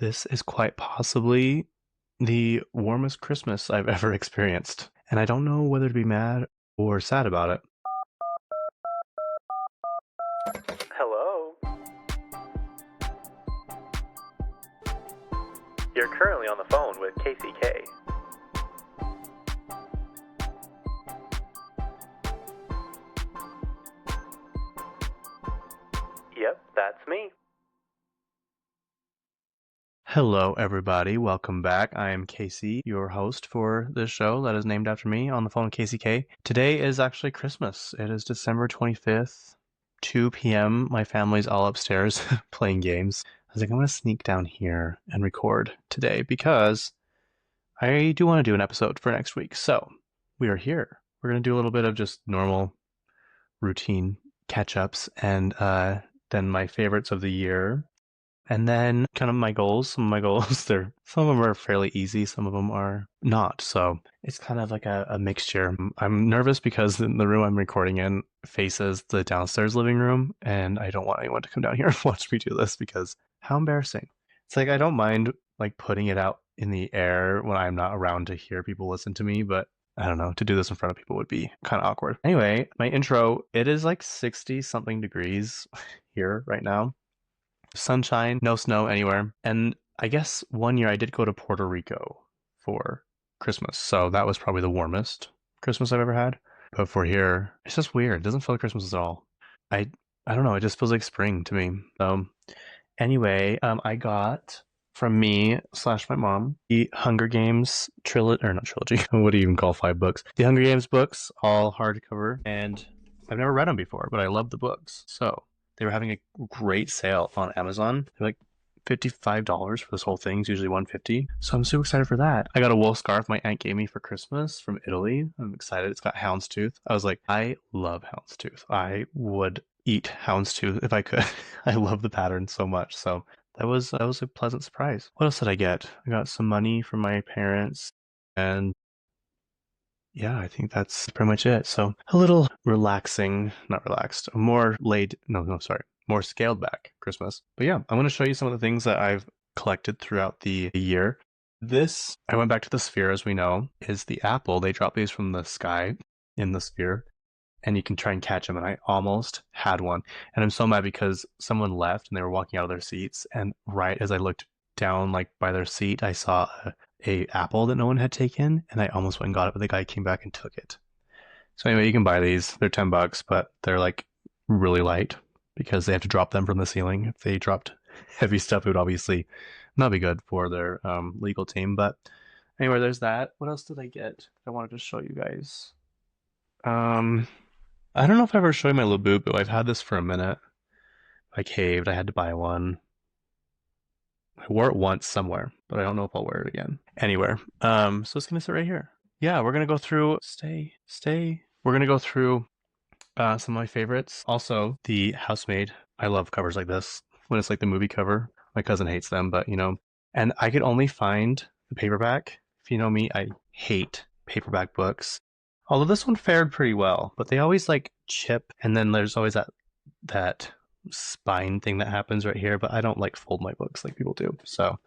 This is quite possibly the warmest Christmas I've ever experienced, and I don't know whether to be mad or sad about it. Hello? You're currently on the phone with Kacey K. Yep, that's me. Hello, everybody. Welcome back. I am Kacey, your host for this show that is named after me, On the Phone with Kacey K. Today is actually Christmas. It is December 25th, 2 p.m. My family's all upstairs playing games. I was like, I'm going to sneak down here and record today because I do want to do an episode for next week. So we are here. We're going to do a little bit of just normal routine catch-ups and then my favorites of the year. And then kind of my goals. Some of my goals, some of them are fairly easy, some of them are not. So it's kind of like a mixture. I'm nervous because the room I'm recording in faces the downstairs living room, and I don't want anyone to come down here and watch me do this because how embarrassing. It's like I don't mind like putting it out in the air when I'm not around to hear people listen to me, but I don't know, to do this in front of people would be kind of awkward. Anyway, my intro, it is like 60 something degrees here right now. Sunshine, no snow anywhere. And I guess one year I did go to Puerto Rico for Christmas. So that was probably the warmest Christmas I've ever had. But for here, it's just weird. It doesn't feel like Christmas at all. I I don't know, it just feels like spring to me. So anyway, I got from me slash my mom the Hunger Games trilogy, or not trilogy. What do you even call 5 books? The Hunger Games books, all hardcover, and I've never read them before, but I love the books. So they were having a great sale on Amazon. They're like $55 for this whole thing. It's usually $150. So I'm super excited for that. I got a wool scarf my aunt gave me for Christmas from Italy. I'm excited. It's got houndstooth. I was like, I love houndstooth. I would eat houndstooth if I could. I love the pattern so much. So that was a pleasant surprise. What else did I get? I got some money from my parents, and yeah, I think that's pretty much it. So a little relaxing, not relaxed, more scaled back Christmas. But yeah, I'm going to show you some of the things that I've collected throughout the year. This, I went back to the sphere, as we know, is the apple. They drop these from the sky in the sphere, and you can try and catch them. And I almost had one. And I'm so mad because someone left and they were walking out of their seats. And right as I looked down, like by their seat, I saw a apple that no one had taken, and I almost went and got it, but the guy came back and took it. So anyway, you can buy these. They're $10, but they're like really light because they have to drop them from the ceiling. If they dropped heavy stuff, it would obviously not be good for their legal team. But anyway, there's that. What else did I get? I wanted to show you guys. I don't know if I ever showed you my Labubu. I've had this for a minute. I caved. I had to buy one. I wore it once somewhere, but I don't know if I'll wear it again anywhere. So it's gonna sit right here. Yeah, we're gonna go through. Stay. We're gonna go through some of my favorites. Also, the Housemaid. I love covers like this when it's like the movie cover. My cousin hates them, but you know. And I could only find the paperback. If you know me, I hate paperback books. Although this one fared pretty well, but they always like chip, and then there's always that spine thing that happens right here. But I don't like fold my books like people do. So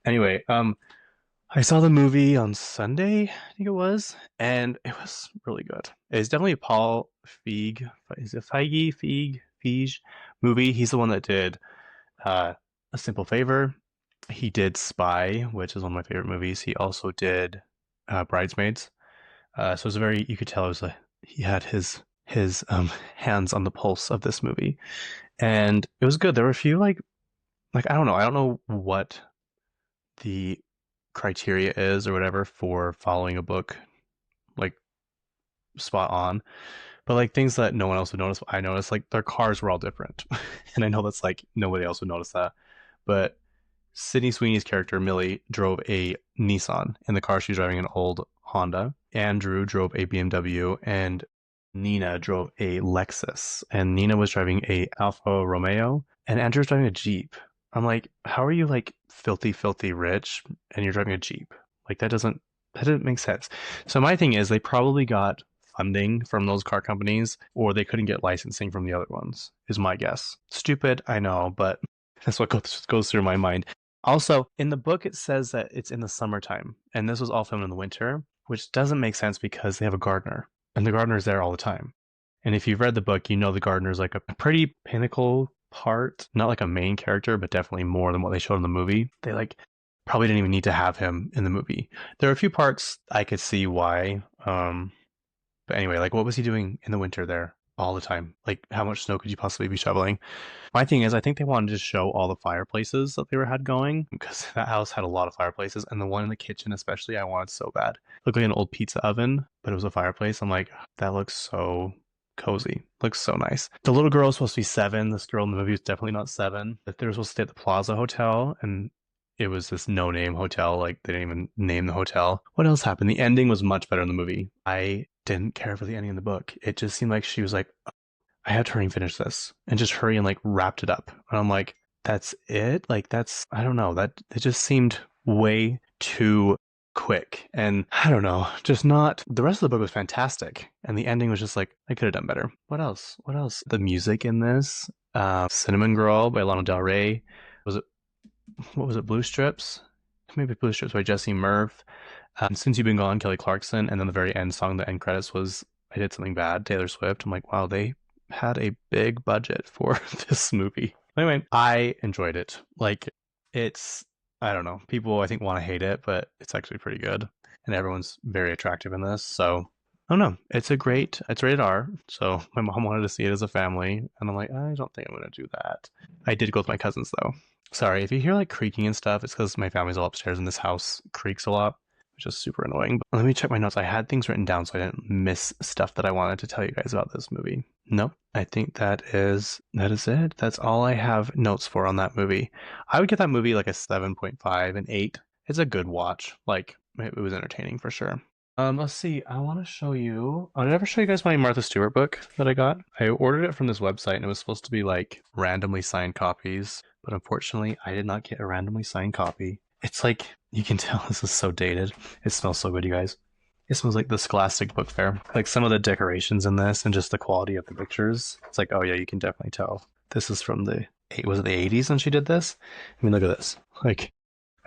anyway, I saw the movie on Sunday, I think it was, and it was really good. It's definitely a Paul Feig, is it Feige movie. He's the one that did A Simple Favor. He did Spy, which is one of my favorite movies. He also did Bridesmaids. So it was you could tell it was he had his hands on the pulse of this movie, and it was good. There were a few I don't know what the criteria is or whatever for following a book like spot on, but like things that no one else would notice, I noticed like their cars were all different, and I know that's like nobody else would notice that, but Sydney Sweeney's character Millie drove a Nissan. In the car, she's driving an old Honda. Andrew drove a BMW, and Nina drove a Lexus. And Nina was driving a Alfa Romeo, and Andrew was driving a Jeep. I'm like, how are you like filthy rich and you're driving a Jeep? Like that doesn't make sense. So my thing is they probably got funding from those car companies, or they couldn't get licensing from the other ones, is my guess. Stupid, I know, but that's what goes through my mind. Also, in the book, it says that it's in the summertime, and this was all filmed in the winter, which doesn't make sense because they have a gardener, and the gardener's there all the time. And if you've read the book, you know the gardener's like a pretty pinnacle part, not like a main character, but definitely more than what they showed in the movie. They like probably didn't even need to have him in the movie. There are a few parts I could see why. But anyway, like what was he doing in the winter there all the time? Like how much snow could you possibly be shoveling? My thing is, I think they wanted to show all the fireplaces that they were had going because that house had a lot of fireplaces, and the one in the kitchen especially, I wanted so bad. It looked like an old pizza oven, but it was a fireplace. I'm like, that looks so cozy. Looks so nice. The little girl was supposed to be 7. This girl in the movie was definitely not 7. They were supposed to stay at the Plaza Hotel, and it was this no-name hotel. Like they didn't even name the hotel. What else happened? The ending was much better in the movie. I didn't care for the ending in the book. It just seemed like she was like, I had to hurry and finish this and just hurry and like wrapped it up. And I'm like, that's it? Like that's I don't know. That it just seemed way too quick. And I don't know, just not the rest of the book was fantastic. And the ending was just like, I could have done better. What else? What else? The music in this, Cinnamon Girl by Lana Del Rey. Was it what was it, Blue Strips? Maybe Blue Strips by Jesse Murph. Since You've Been Gone, Kelly Clarkson, and then the very end song, the end credits was I Did Something Bad, Taylor Swift. I'm like, wow, they had a big budget for this movie. Anyway, I enjoyed it. Like, it's, I don't know, people I think want to hate it, but it's actually pretty good. And everyone's very attractive in this. So, I don't know. It's rated R. So, my mom wanted to see it as a family. And I'm like, I don't think I'm going to do that. I did go with my cousins, though. Sorry, if you hear like creaking and stuff, it's because my family's all upstairs and this house creaks a lot, which is super annoying. But let me check my notes. I had things written down so I didn't miss stuff that I wanted to tell you guys about this movie. Nope. I think that is it. That's all I have notes for on that movie. I would give that movie like a 7.5 and 8. It's a good watch. Like it was entertaining for sure. Let's see. I want to show you. Did I ever show you guys my Martha Stewart book that I got? I ordered it from this website and it was supposed to be like randomly signed copies, but unfortunately, I did not get a randomly signed copy. It's like you can tell this is so dated. It smells so good, you guys. It smells like the Scholastic Book Fair. Like some of the decorations in this and just the quality of the pictures. It's like, oh yeah, you can definitely tell. This is from was it the 80s when she did this? I mean, look at this. Like,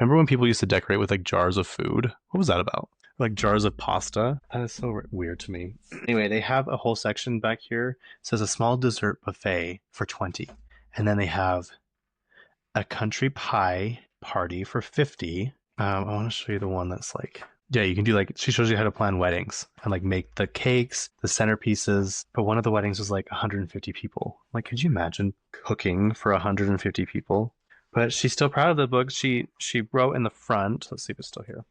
remember when people used to decorate with like jars of food? What was that about? Like jars of pasta? That is so weird to me. Anyway, they have a whole section back here. It says a small dessert buffet for 20. And then they have a country pie party for 50. I want to show you the one that's like, yeah, you can do like, she shows you how to plan weddings and like make the cakes, the centerpieces. But one of the weddings was like 150 people. Like, could you imagine cooking for 150 people? But she's still proud of the book. She wrote in the front. Let's see if it's still here.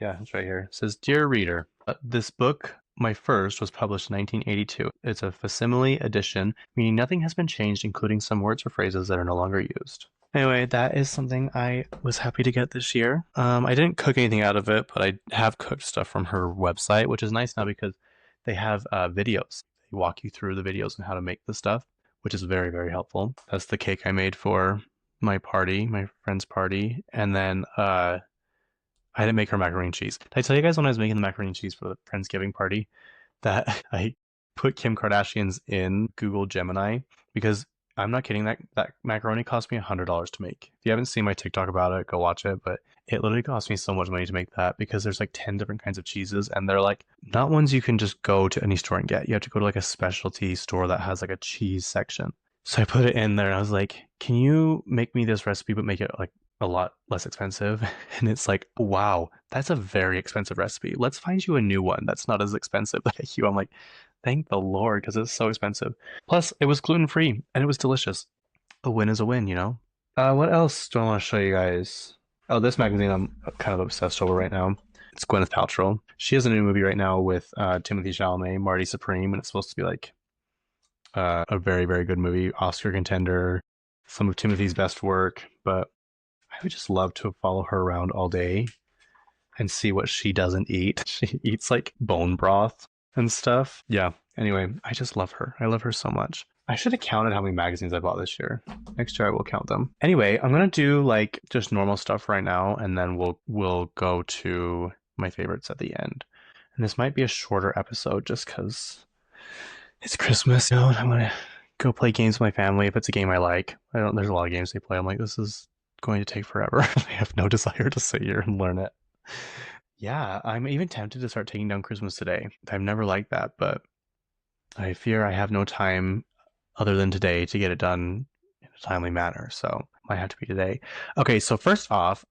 Yeah, it's right here. It says, Dear reader, this book, my first, was published in 1982. It's a facsimile edition, meaning nothing has been changed, including some words or phrases that are no longer used. Anyway, that is something I was happy to get this year. I didn't cook anything out of it, but I have cooked stuff from her website, which is nice now because they have videos. They walk you through the videos on how to make the stuff, which is very, very helpful. That's the cake I made for my party, my friend's party. And then I didn't make her macaroni and cheese. Did I tell you guys when I was making the macaroni and cheese for the Friendsgiving party that I put Kim Kardashian's in Google Gemini? Because I'm not kidding, that macaroni cost me $100 to make. If you haven't seen my TikTok about it, go watch it. But it literally cost me so much money to make that because there's like 10 different kinds of cheeses and they're like not ones you can just go to any store and get. You have to go to like a specialty store that has like a cheese section. So I put it in there and I was like, can you make me this recipe but make it like a lot less expensive? And it's like, wow, that's a very expensive recipe. Let's find you a new one that's not as expensive. Like you, I'm like, thank the Lord, because it's so expensive. Plus, it was gluten free and it was delicious. A win is a win, you know? What else do I want to show you guys? Oh, this magazine I'm kind of obsessed over right now. It's Gwyneth Paltrow. She has a new movie right now with Timothy Chalamet, Marty Supreme, and it's supposed to be like a very, very good movie, Oscar contender, some of Timothy's best work. But I would just love to follow her around all day and see what she doesn't eat. She eats like bone broth and stuff. Yeah. Anyway, I just love her. I love her so much. I should have counted how many magazines I bought this year. Next year I will count them. Anyway, I'm gonna do like just normal stuff right now, and then we'll go to my favorites at the end. And this might be a shorter episode just because it's Christmas, and I'm gonna go play games with my family if it's a game I like. I don't. There's a lot of games they play. I'm like, this is going to take forever. I have no desire to sit here and learn it. Yeah, I'm even tempted to start taking down Christmas today. I've never liked that, but I fear I have no time other than today to get it done in a timely manner. So might have to be today. Okay, so first off,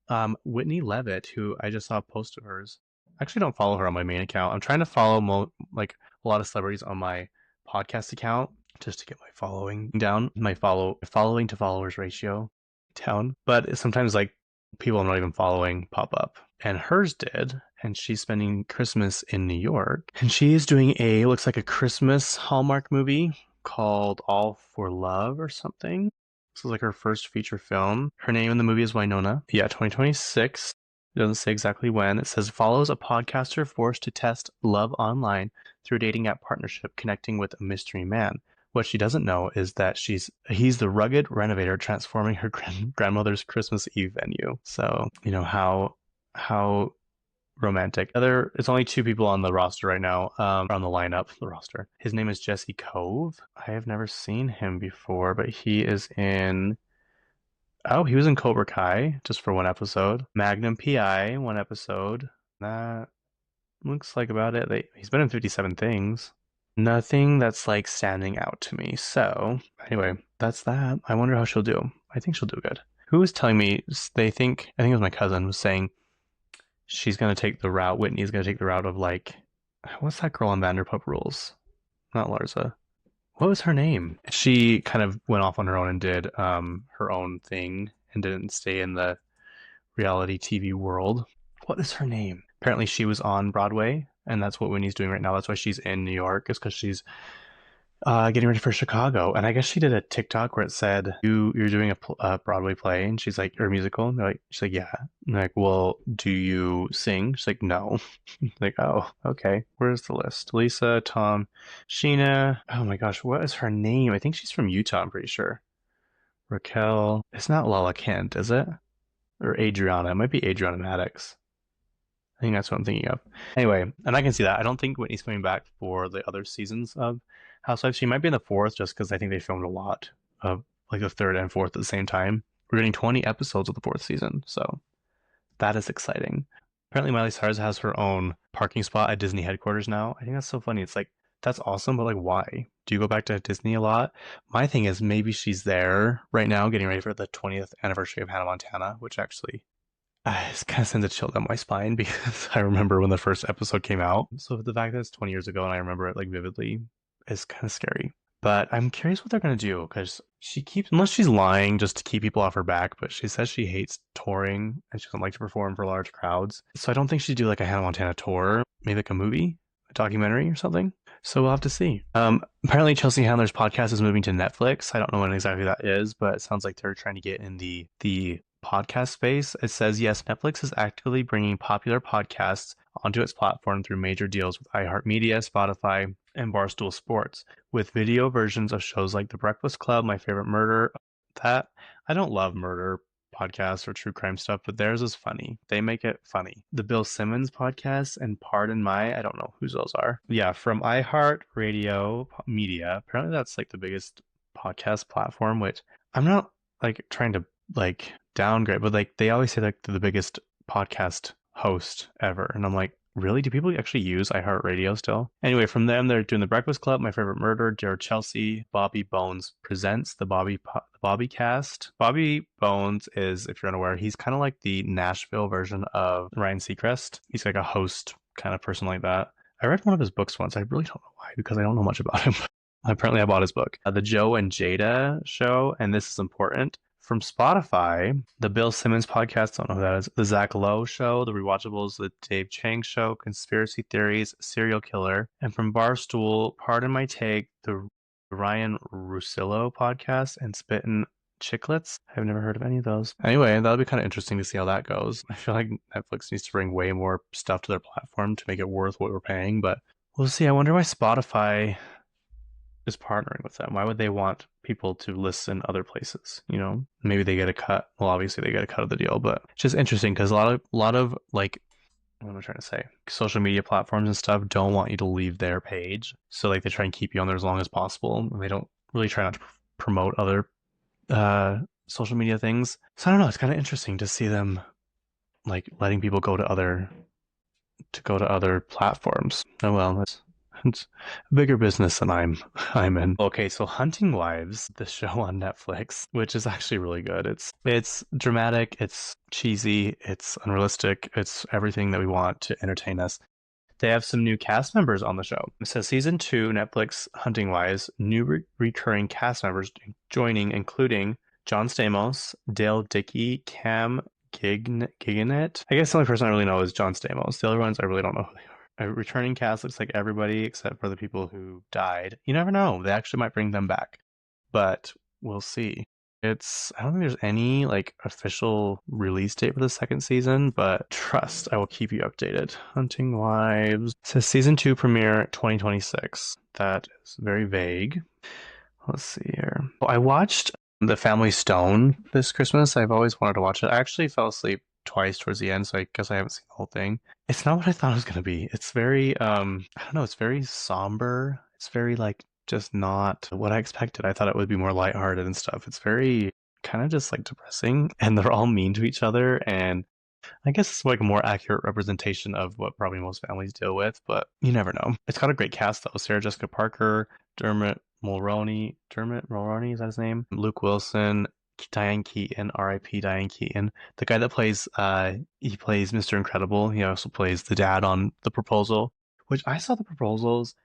Whitney Levitt, who I just saw a post of hers. I actually don't follow her on my main account. I'm trying to follow like a lot of celebrities on my podcast account just to get my following down, my following to followers ratio down. But sometimes like people I'm not even following pop up, and hers did, and she's spending Christmas in New York, and she's doing looks like a Christmas Hallmark movie called All for Love or something. This is like her first feature film. Her name in the movie is Winona. Yeah, 2026. It doesn't say exactly when. It says follows a podcaster forced to test love online through a dating app partnership connecting with a mystery man. What she doesn't know is that he's the rugged renovator transforming her grandmother's Christmas Eve venue. So, how romantic. It's only two people on the roster right now, on the lineup, the roster. His name is Jesse Cove. I have never seen him before, but he is in. Oh, he was in Cobra Kai just for one episode. Magnum PI, one episode. That looks like about it. He's been in 57 things. Nothing that's like standing out to me. So, anyway, that's that. I wonder how she'll do. I think she'll do good. Who was telling me I think it was my cousin was saying she's gonna take the route. Whitney's gonna take the route of like, what's that girl on Vanderpump Rules? Not Larsa. What was her name? She kind of went off on her own and did her own thing and didn't stay in the reality TV world. What is her name? Apparently, she was on Broadway, and that's what Whitney's doing right now. That's why she's in New York, is because she's getting ready for Chicago. And I guess she did a TikTok where it said, you're doing a Broadway play, and she's like, or a musical. And she's like, yeah. And they're like, well, do you sing? She's like, no. Like, oh, okay. Where's the list? Lisa, Tom, Sheena. Oh my gosh, what is her name? I think she's from Utah, I'm pretty sure. Raquel. It's not Lala Kent, is it? Or Adriana. It might be Adriana Maddox. I think that's what I'm thinking of. Anyway, and I can see that. I don't think Whitney's coming back for the other seasons of Housewives. She might be in the fourth just because I think they filmed a lot of like the third and fourth at the same time. We're getting 20 episodes of the fourth season, so that is exciting. Apparently, Miley Cyrus has her own parking spot at Disney headquarters now. I think that's so funny. It's like, that's awesome, but like, why? Do you go back to Disney a lot? My thing is maybe she's there right now getting ready for the 20th anniversary of Hannah Montana, which actually it kind of sends a chill down my spine because I remember when the first episode came out. So the fact that it's 20 years ago and I remember it like vividly is kind of scary. But I'm curious what they're going to do because unless she's lying just to keep people off her back, but she says she hates touring and she doesn't like to perform for large crowds. So I don't think she'd do like a Hannah Montana tour, maybe like a movie, a documentary or something. So we'll have to see. Apparently Chelsea Handler's podcast is moving to Netflix. I don't know when exactly that is, but it sounds like they're trying to get in the podcast space. It says, yes, Netflix is actively bringing popular podcasts onto its platform through major deals with iHeartMedia, Spotify, and Barstool Sports, with video versions of shows like The Breakfast Club, My Favorite Murder. That I don't love murder podcasts or true crime stuff, but theirs is funny. They make it funny. The Bill Simmons podcast and Pardon My, I don't know who those are. Yeah, from iHeart Radio Media. Apparently that's like the biggest podcast platform, which I'm not like trying to like downgrade, but like they always say like they're the biggest podcast host ever, and I'm like, really? Do people actually use iHeartRadio still? Anyway, from them, they're doing The Breakfast Club, My Favorite Murder, Dear Chelsea, Bobby Bones Presents, the Bobby Cast. Bobby Bones is, if you're unaware, he's kind of like the Nashville version of Ryan Seacrest. He's like a host kind of person like that. I read one of his books once. I really don't know why, because I don't know much about him. Apparently, I bought his book. The Joe and Jada Show, and This Is Important. From Spotify, the Bill Simmons podcast, don't know who that is, the Zach Lowe Show, the Rewatchables, the Dave Chang Show, Conspiracy Theories, Serial Killer, and from Barstool, Pardon My Take, the Ryan Russillo podcast, and Spittin' Chicklets. I've never heard of any of those. Anyway, that'll be kind of interesting to see how that goes. I feel like Netflix needs to bring way more stuff to their platform to make it worth what we're paying, but we'll see. I wonder why Spotify is partnering with them. Why would they want people to listen other places? You know, maybe they get a cut. Well, obviously they get a cut of the deal, but it's just interesting because a lot of like, what am I trying to say? Social media platforms and stuff don't want you to leave their page, so like they try and keep you on there as long as possible. And they don't really try not to promote other social media things. So I don't know. It's kind of interesting to see them like letting people go to other platforms. Oh well, it's a bigger business than I'm in. Okay, so Hunting Wives, the show on Netflix, which is actually really good. It's dramatic, it's cheesy, it's unrealistic, it's everything that we want to entertain us. They have some new cast members on the show. It says season 2 Netflix Hunting Wives, new recurring cast members joining, including John Stamos, Dale Dickey, Cam Giganet. I guess the only person I really know is John Stamos. The other ones I really don't know who they are. A returning cast looks like everybody except for the people who died. You never know. They actually might bring them back, but we'll see. I don't think there's any like official release date for the second season, but trust I will keep you updated. Hunting Wives it says season 2 premiere 2026. That is very vague. Let's see here. I watched The Family Stone this Christmas. I've always wanted to watch it. I actually fell asleep twice towards the end, so I guess I haven't seen the whole thing. It's not what I thought it was gonna be. It's very I don't know, it's very somber. It's very like just not what I expected. I thought it would be more lighthearted and stuff. It's very kind of just like depressing and they're all mean to each other and I guess it's like a more accurate representation of what probably most families deal with, but you never know. It's got a great cast though. Sarah Jessica Parker, Dermot Mulroney, is that his name? Luke Wilson, Diane Keaton, R.I.P. Diane Keaton. The guy that plays he plays Mr. Incredible. He also plays the dad on The Proposal, which I saw The Proposals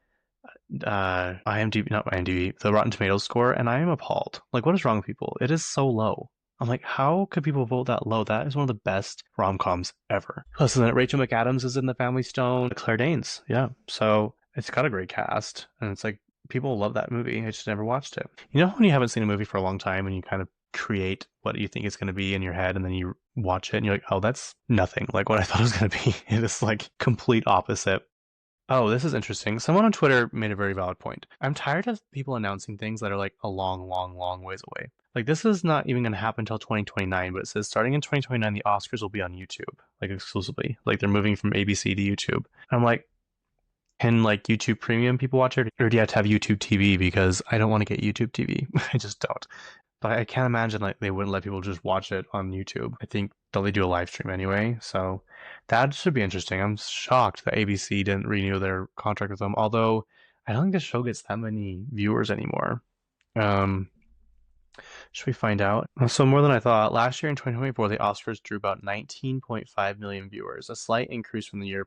IMDb, not IMDb, the Rotten Tomatoes score, and I am appalled. Like, what is wrong with people? It is so low. I'm like, how could people vote that low? That is one of the best rom-coms ever. Plus, then Rachel McAdams is in The Family Stone. Claire Danes, yeah. So it's got a great cast, and it's like people love that movie. I just never watched it. You know when you haven't seen a movie for a long time and you kind of create what you think it's going to be in your head, and then you watch it and you're like, oh, that's nothing like what I thought it was going to be. It is like complete opposite. Oh, this is interesting. Someone on Twitter made a very valid point. I'm tired of people announcing things that are like a long, long, long ways away. Like this is not even going to happen until 2029, but it says starting in 2029, the Oscars will be on YouTube, like exclusively. Like they're moving from ABC to YouTube. I'm like, can like YouTube Premium people watch it, or do you have to have YouTube TV? Because I don't want to get YouTube TV. I just don't. But I can't imagine like they wouldn't let people just watch it on YouTube. I think they do a live stream anyway, so that should be interesting. I'm shocked that ABC didn't renew their contract with them. Although I don't think the show gets that many viewers anymore. Um, should we find out? So more than I thought. Last year in 2024, the Oscars drew about 19.5 million viewers, a slight increase from the year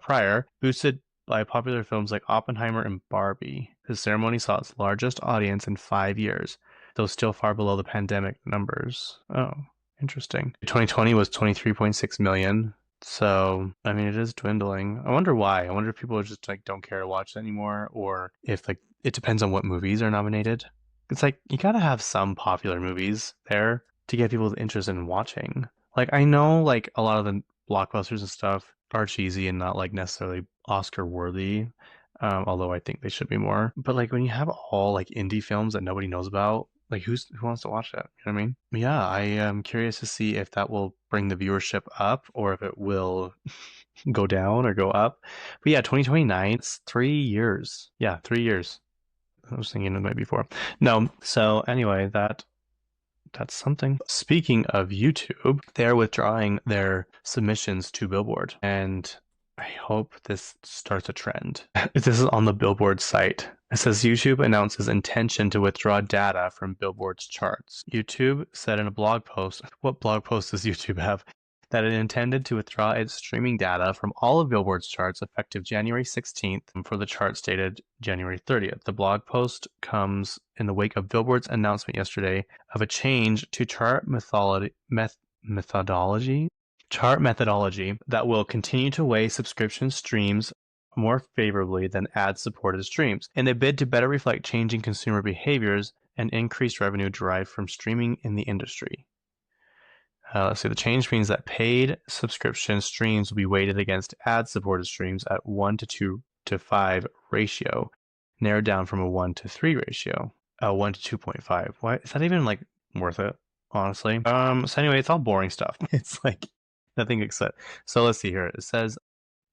prior, boosted by popular films like Oppenheimer and Barbie. The ceremony saw its largest audience in 5 years, though still far below the pandemic numbers. Oh, interesting. 2020 was 23.6 million. So, I mean, it is dwindling. I wonder why. I wonder if people just like don't care to watch it anymore, or if like it depends on what movies are nominated. It's like you gotta have some popular movies there to get people interested in watching. Like I know like a lot of the blockbusters and stuff are cheesy and not like necessarily Oscar worthy. Although I think they should be more. But like when you have all like indie films that nobody knows about, like who wants to watch that? You know what I mean? Yeah, I am curious to see if that will bring the viewership up or if it will go down or go up. But yeah, 2029, it's 3 years. Yeah, 3 years. I was thinking it might be four. No. So anyway, that's something. Speaking of YouTube, they're withdrawing their submissions to Billboard, and I hope this starts a trend. This is on the Billboard site. It says YouTube announces intention to withdraw data from Billboard's charts. YouTube said in a blog post, what blog post does YouTube have? That it intended to withdraw its streaming data from all of Billboard's charts effective January 16th for the charts dated January 30th. The blog post comes in the wake of Billboard's announcement yesterday of a change to chart methodology that will continue to weigh subscription streams more favorably than ad-supported streams in a bid to better reflect changing consumer behaviors and increased revenue derived from streaming in the industry. Let's see, the change means that paid subscription streams will be weighted against ad-supported streams at 1 to 2 to 5 ratio, narrowed down from a 1 to 3 ratio. 1 to 2.5. Why is that even like worth it, honestly? So anyway, it's all boring stuff. It's like nothing except. So let's see here. It says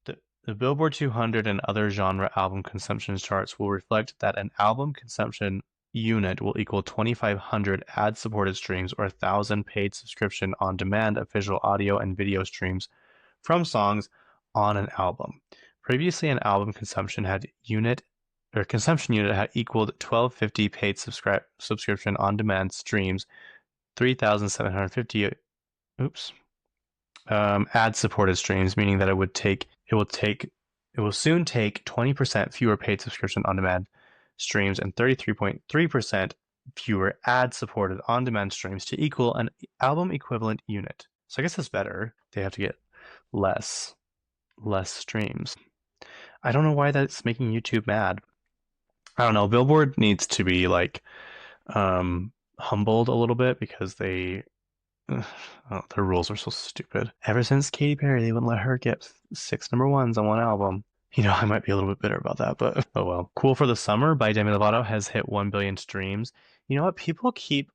the Billboard 200 and other genre album consumption charts will reflect that an album consumption unit will equal 2,500 ad-supported streams or 1,000 paid subscription on-demand official audio and video streams from songs on an album. Previously, an album consumption unit had equaled 1,250 paid subscription on-demand streams, 3,750 ad-supported streams, meaning that it will soon take 20% fewer paid subscription on-demand streams and 33.3% fewer ad-supported on-demand streams to equal an album equivalent unit. So I guess that's better. They have to get less streams. I don't know why that's making YouTube mad. I don't know. Billboard needs to be like humbled a little bit because their rules are so stupid. Ever since Katy Perry, they wouldn't let her get 6 number ones on one album. I might be a little bit bitter about that, but oh well. Cool for the Summer by Demi Lovato has hit 1 billion streams. You know what? People keep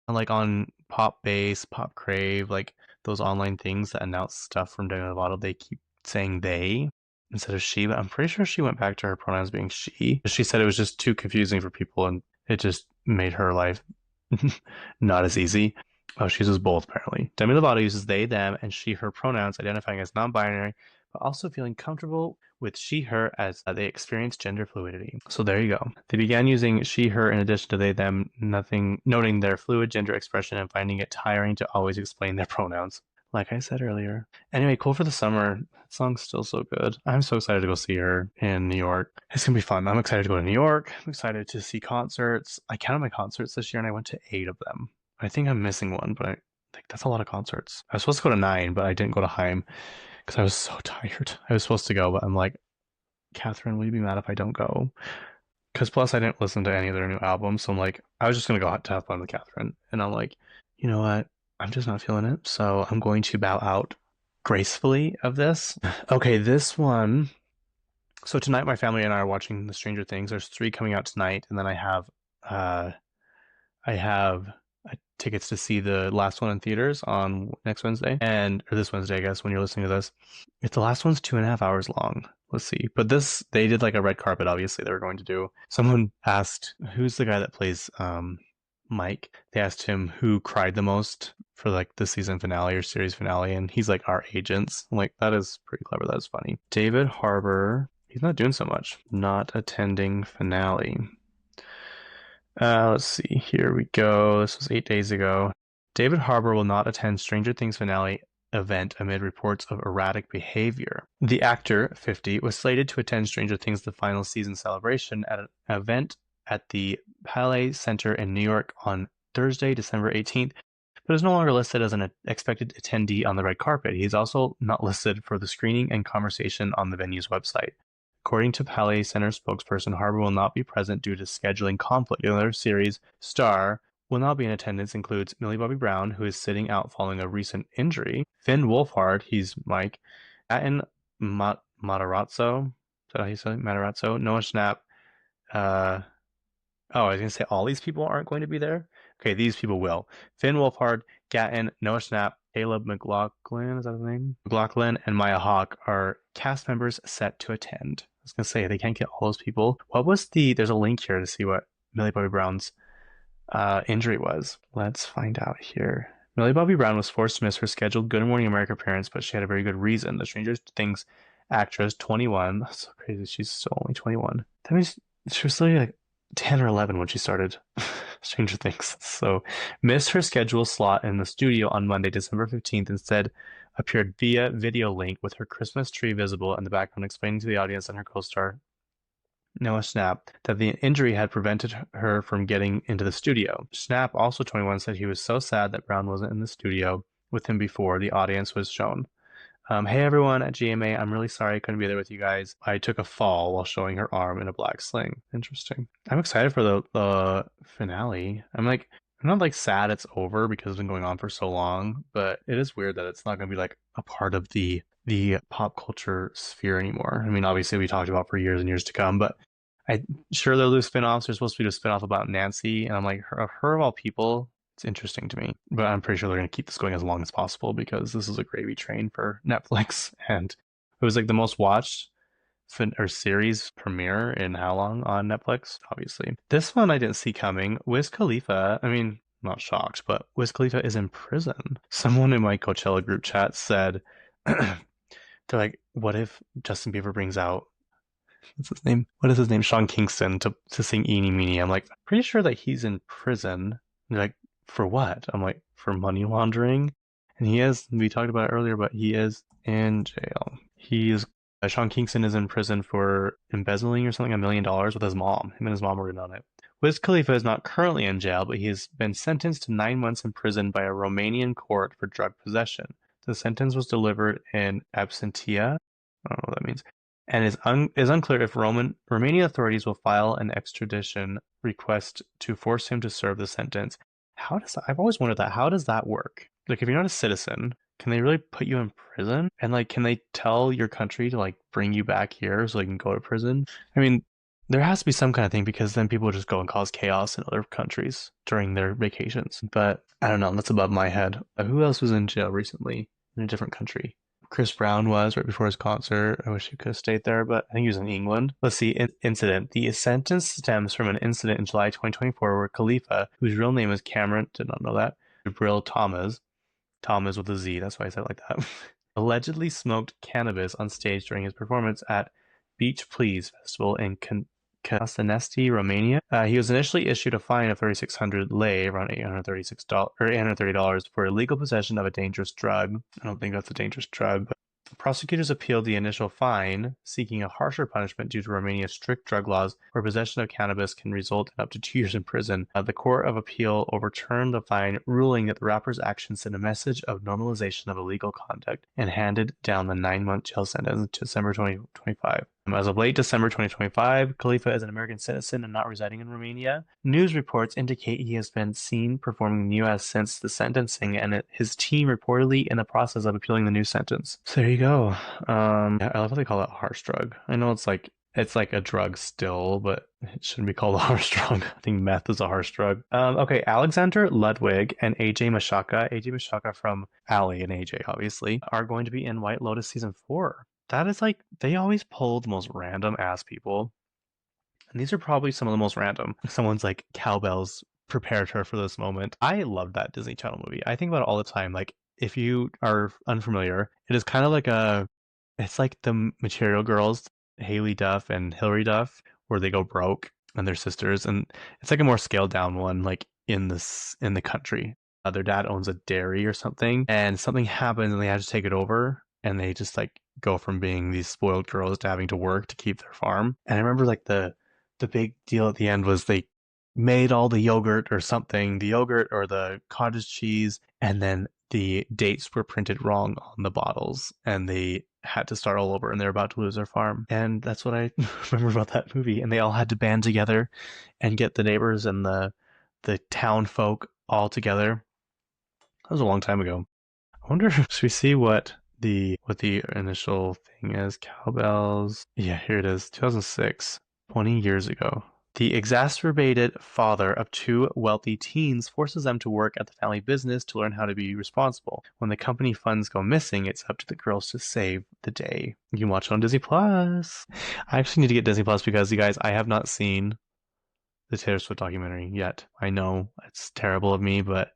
like on Pop Base, Pop Crave, like those online things that announce stuff from Demi Lovato, they keep saying they instead of she, but I'm pretty sure she went back to her pronouns being she. She said it was just too confusing for people and it just made her life not as easy. Oh, she uses both apparently. Demi Lovato uses they, them, and she, her pronouns, identifying as non-binary, but also feeling comfortable with she, her as they experience gender fluidity. So there you go. They began using she, her in addition to they, them, noting their fluid gender expression and finding it tiring to always explain their pronouns. Like I said earlier. Anyway, Cool for the Summer. That song's still so good. I'm so excited to go see her in New York. It's gonna be fun. I'm excited to go to New York. I'm excited to see concerts. I counted my concerts this year and I went to 8 of them. I think I'm missing one, but I think that's a lot of concerts. I was supposed to go to 9, but I didn't go to Haim because I was so tired. I was supposed to go, but I'm like, Catherine, will you be mad if I don't go? Because plus I didn't listen to any of their new albums, so I'm like, I was just gonna go to have fun with Catherine, and I'm like, you know what? I'm just not feeling it, so I'm going to bow out gracefully of this. Okay, this one. So tonight, my family and I are watching the Stranger Things. There's 3 coming out tonight, and then uh, I have tickets to see the last one in theaters on next Wednesday, or this Wednesday, I guess, when you're listening to this. If the last one's 2.5 hours long, let's see. But they did like a red carpet, obviously, they were going to do. Someone asked, who's the guy that plays Mike? They asked him who cried the most for like the season finale or series finale, and he's like, our agents. I'm like, that is pretty clever. That is funny. David Harbour, he's not doing so much. Not attending finale. Let's see. Here we go. This was 8 days ago. David Harbour will not attend Stranger Things finale event amid reports of erratic behavior. The actor, 50, was slated to attend Stranger Things the final season celebration at an event at the Palais Center in New York on Thursday, December 18th, but is no longer listed as an expected attendee on the red carpet. He is also not listed for the screening and conversation on the venue's website. According to Palais Center spokesperson, Harbour will not be present due to scheduling conflict. Another series star will not be in attendance includes Millie Bobby Brown, who is sitting out following a recent injury. Finn Wolfhard, he's Mike. Atin Matarazzo, is that how you say it? Matarazzo? Noah Schnapp. I was going to say all these people aren't going to be there. Okay, these people will. Finn Wolfhard, Gatton, Noah Schnapp, Caleb McLaughlin, is that his name? McLaughlin, and Maya Hawke are cast members set to attend. I was going to say, they can't get all those people. There's a link here to see what Millie Bobby Brown's injury was. Let's find out here. Millie Bobby Brown was forced to miss her scheduled Good Morning America appearance, but she had a very good reason. The Stranger Things actress, 21, that's so crazy, she's still only 21. That means she was still like 10 or 11 when she started Stranger Things. So missed her scheduled slot in the studio on Monday, December 15th, instead appeared via video link with her Christmas tree visible in the background, explaining to the audience and her co-star Noah Schnapp that the injury had prevented her from getting into the studio. Schnapp, also 21, said he was so sad that Brown wasn't in the studio with him before the audience was shown. Hey everyone at GMA, I'm really sorry I couldn't be there with you guys. I took a fall while showing her arm in a black sling. Interesting. I'm excited for the finale. I'm not like sad it's over because it's been going on for so long, but it is weird that it's not going to be like a part of the pop culture sphere anymore. I mean, obviously we talked about for years and years to come, but I'm sure they'll do spin-offs. There's supposed to be a spin-off about Nancy, and I'm like, her of all people, it's interesting to me, but I'm pretty sure they're going to keep this going as long as possible because this is a gravy train for Netflix, and it was like the most watched or series premiere in how long on Netflix? Obviously. This one I didn't see coming. Wiz Khalifa, I mean, I'm not shocked, but Wiz Khalifa is in prison. Someone in my Coachella group chat said, they're like, what if Justin Bieber brings out what's his name? What is his name? Sean Kingston to sing Eenie Meenie. I'm like, pretty sure that he's in prison. And they're like, for what? I'm like, for money laundering. And he is. We talked about it earlier, but he is in jail. He's Sean Kingston is in prison for embezzling or something $1 million with his mom. Him and his mom were in on it. Wiz Khalifa is not currently in jail, but he has been sentenced to 9 months in prison by a Romanian court for drug possession. The sentence was delivered in absentia. I don't know what that means, and is unclear if Romanian authorities will file an extradition request to force him to serve the sentence. I've always wondered that. How does that work? Like, if you're not a citizen, can they really put you in prison? And like, can they tell your country to like bring you back here so you can go to prison? I mean, there has to be some kind of thing because then people just go and cause chaos in other countries during their vacations. But I don't know. That's above my head. Who else was in jail recently in a different country? Chris Brown was right before his concert. I wish he could have stayed there, but I think he was in England. Let's see. Incident. The sentence stems from an incident in July 2024 where Khalifa, whose real name is Cameron, did not know that, Jabril Thomas with a Z, that's why I said it like that, allegedly smoked cannabis on stage during his performance at Beach Please Festival in Castanesti, Romania. He was initially issued a fine of 3,600 lei, around $836 or $830 for illegal possession of a dangerous drug. I don't think that's a dangerous drug, but prosecutors appealed the initial fine, seeking a harsher punishment due to Romania's strict drug laws, where possession of cannabis can result in up to 2 years in prison. The Court of Appeal overturned the fine, ruling that the rapper's actions sent a message of normalization of illegal conduct and handed down the 9-month jail sentence in December 2025. As of late December 2025, Khalifa is an American citizen and not residing in Romania. News reports indicate he has been seen performing in the U.S. since the sentencing, and his team reportedly in the process of appealing the new sentence. So there you go. I love how they call it a harsh drug. I know it's like a drug still, but it shouldn't be called a harsh drug. I think meth is a harsh drug. Okay, Alexander Ludwig and AJ Mashaka from Ally and AJ, obviously, are going to be in White Lotus season 4. That is like, they always pull the most random ass people. And these are probably some of the most random. Someone's like, cowbells prepared her for this moment. I love that Disney Channel movie. I think about it all the time. Like, if you are unfamiliar, it is kind of like it's like the Material Girls, Haley Duff and Hilary Duff, where they go broke and they're sisters. And it's like a more scaled down one, like in the country. Their dad owns a dairy or something, and something happens and they have to take it over. And they just like go from being these spoiled girls to having to work to keep their farm. And I remember like the big deal at the end was they made all the yogurt or something, the yogurt or the cottage cheese, and then the dates were printed wrong on the bottles and they had to start all over and they're about to lose their farm. And that's what I remember about that movie. And they all had to band together and get the neighbors and the town folk all together. That was a long time ago. I wonder, should we see what the initial thing is? Cowbells. Yeah, here it is. 2006, 20 years ago. The exacerbated father of 2 wealthy teens forces them to work at the family business to learn how to be responsible. When the company funds go missing, it's up to the girls to save the day. You can watch it on Disney Plus. I actually need to get Disney Plus because, you guys, I have not seen the Taylor Swift documentary yet. I know it's terrible of me, but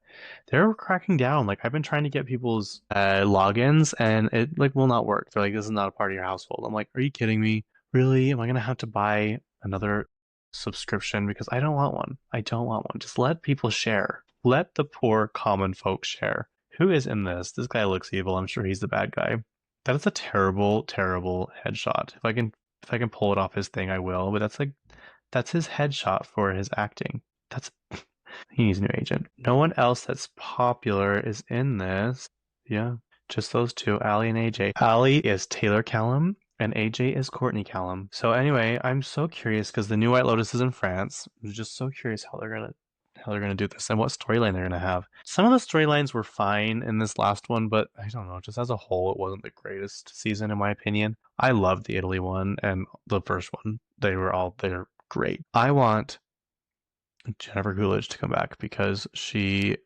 they're cracking down. Like, I've been trying to get people's logins and it like will not work. They're like, this is not a part of your household. I'm like, are you kidding me? Really? Am I gonna have to buy another subscription? Because I don't want one. I don't want one. Just let people share. Let the poor common folk share. Who is in this? This guy looks evil. I'm sure he's the bad guy. That is a terrible, terrible headshot. If I can pull it off his thing, I will. But that's his headshot for his acting. That's He needs a new agent. No one else that's popular is in this. Yeah, just those two, Allie and AJ. Allie is Taylor Callum, and AJ is Courtney Callum. So anyway, I'm so curious because the new White Lotus is in France. I'm just so curious how they're gonna do this and what storyline they're gonna have. Some of the storylines were fine in this last one, but I don't know. Just as a whole, it wasn't the greatest season in my opinion. I loved the Italy one and the first one. They're great. I want Jennifer Coolidge to come back because she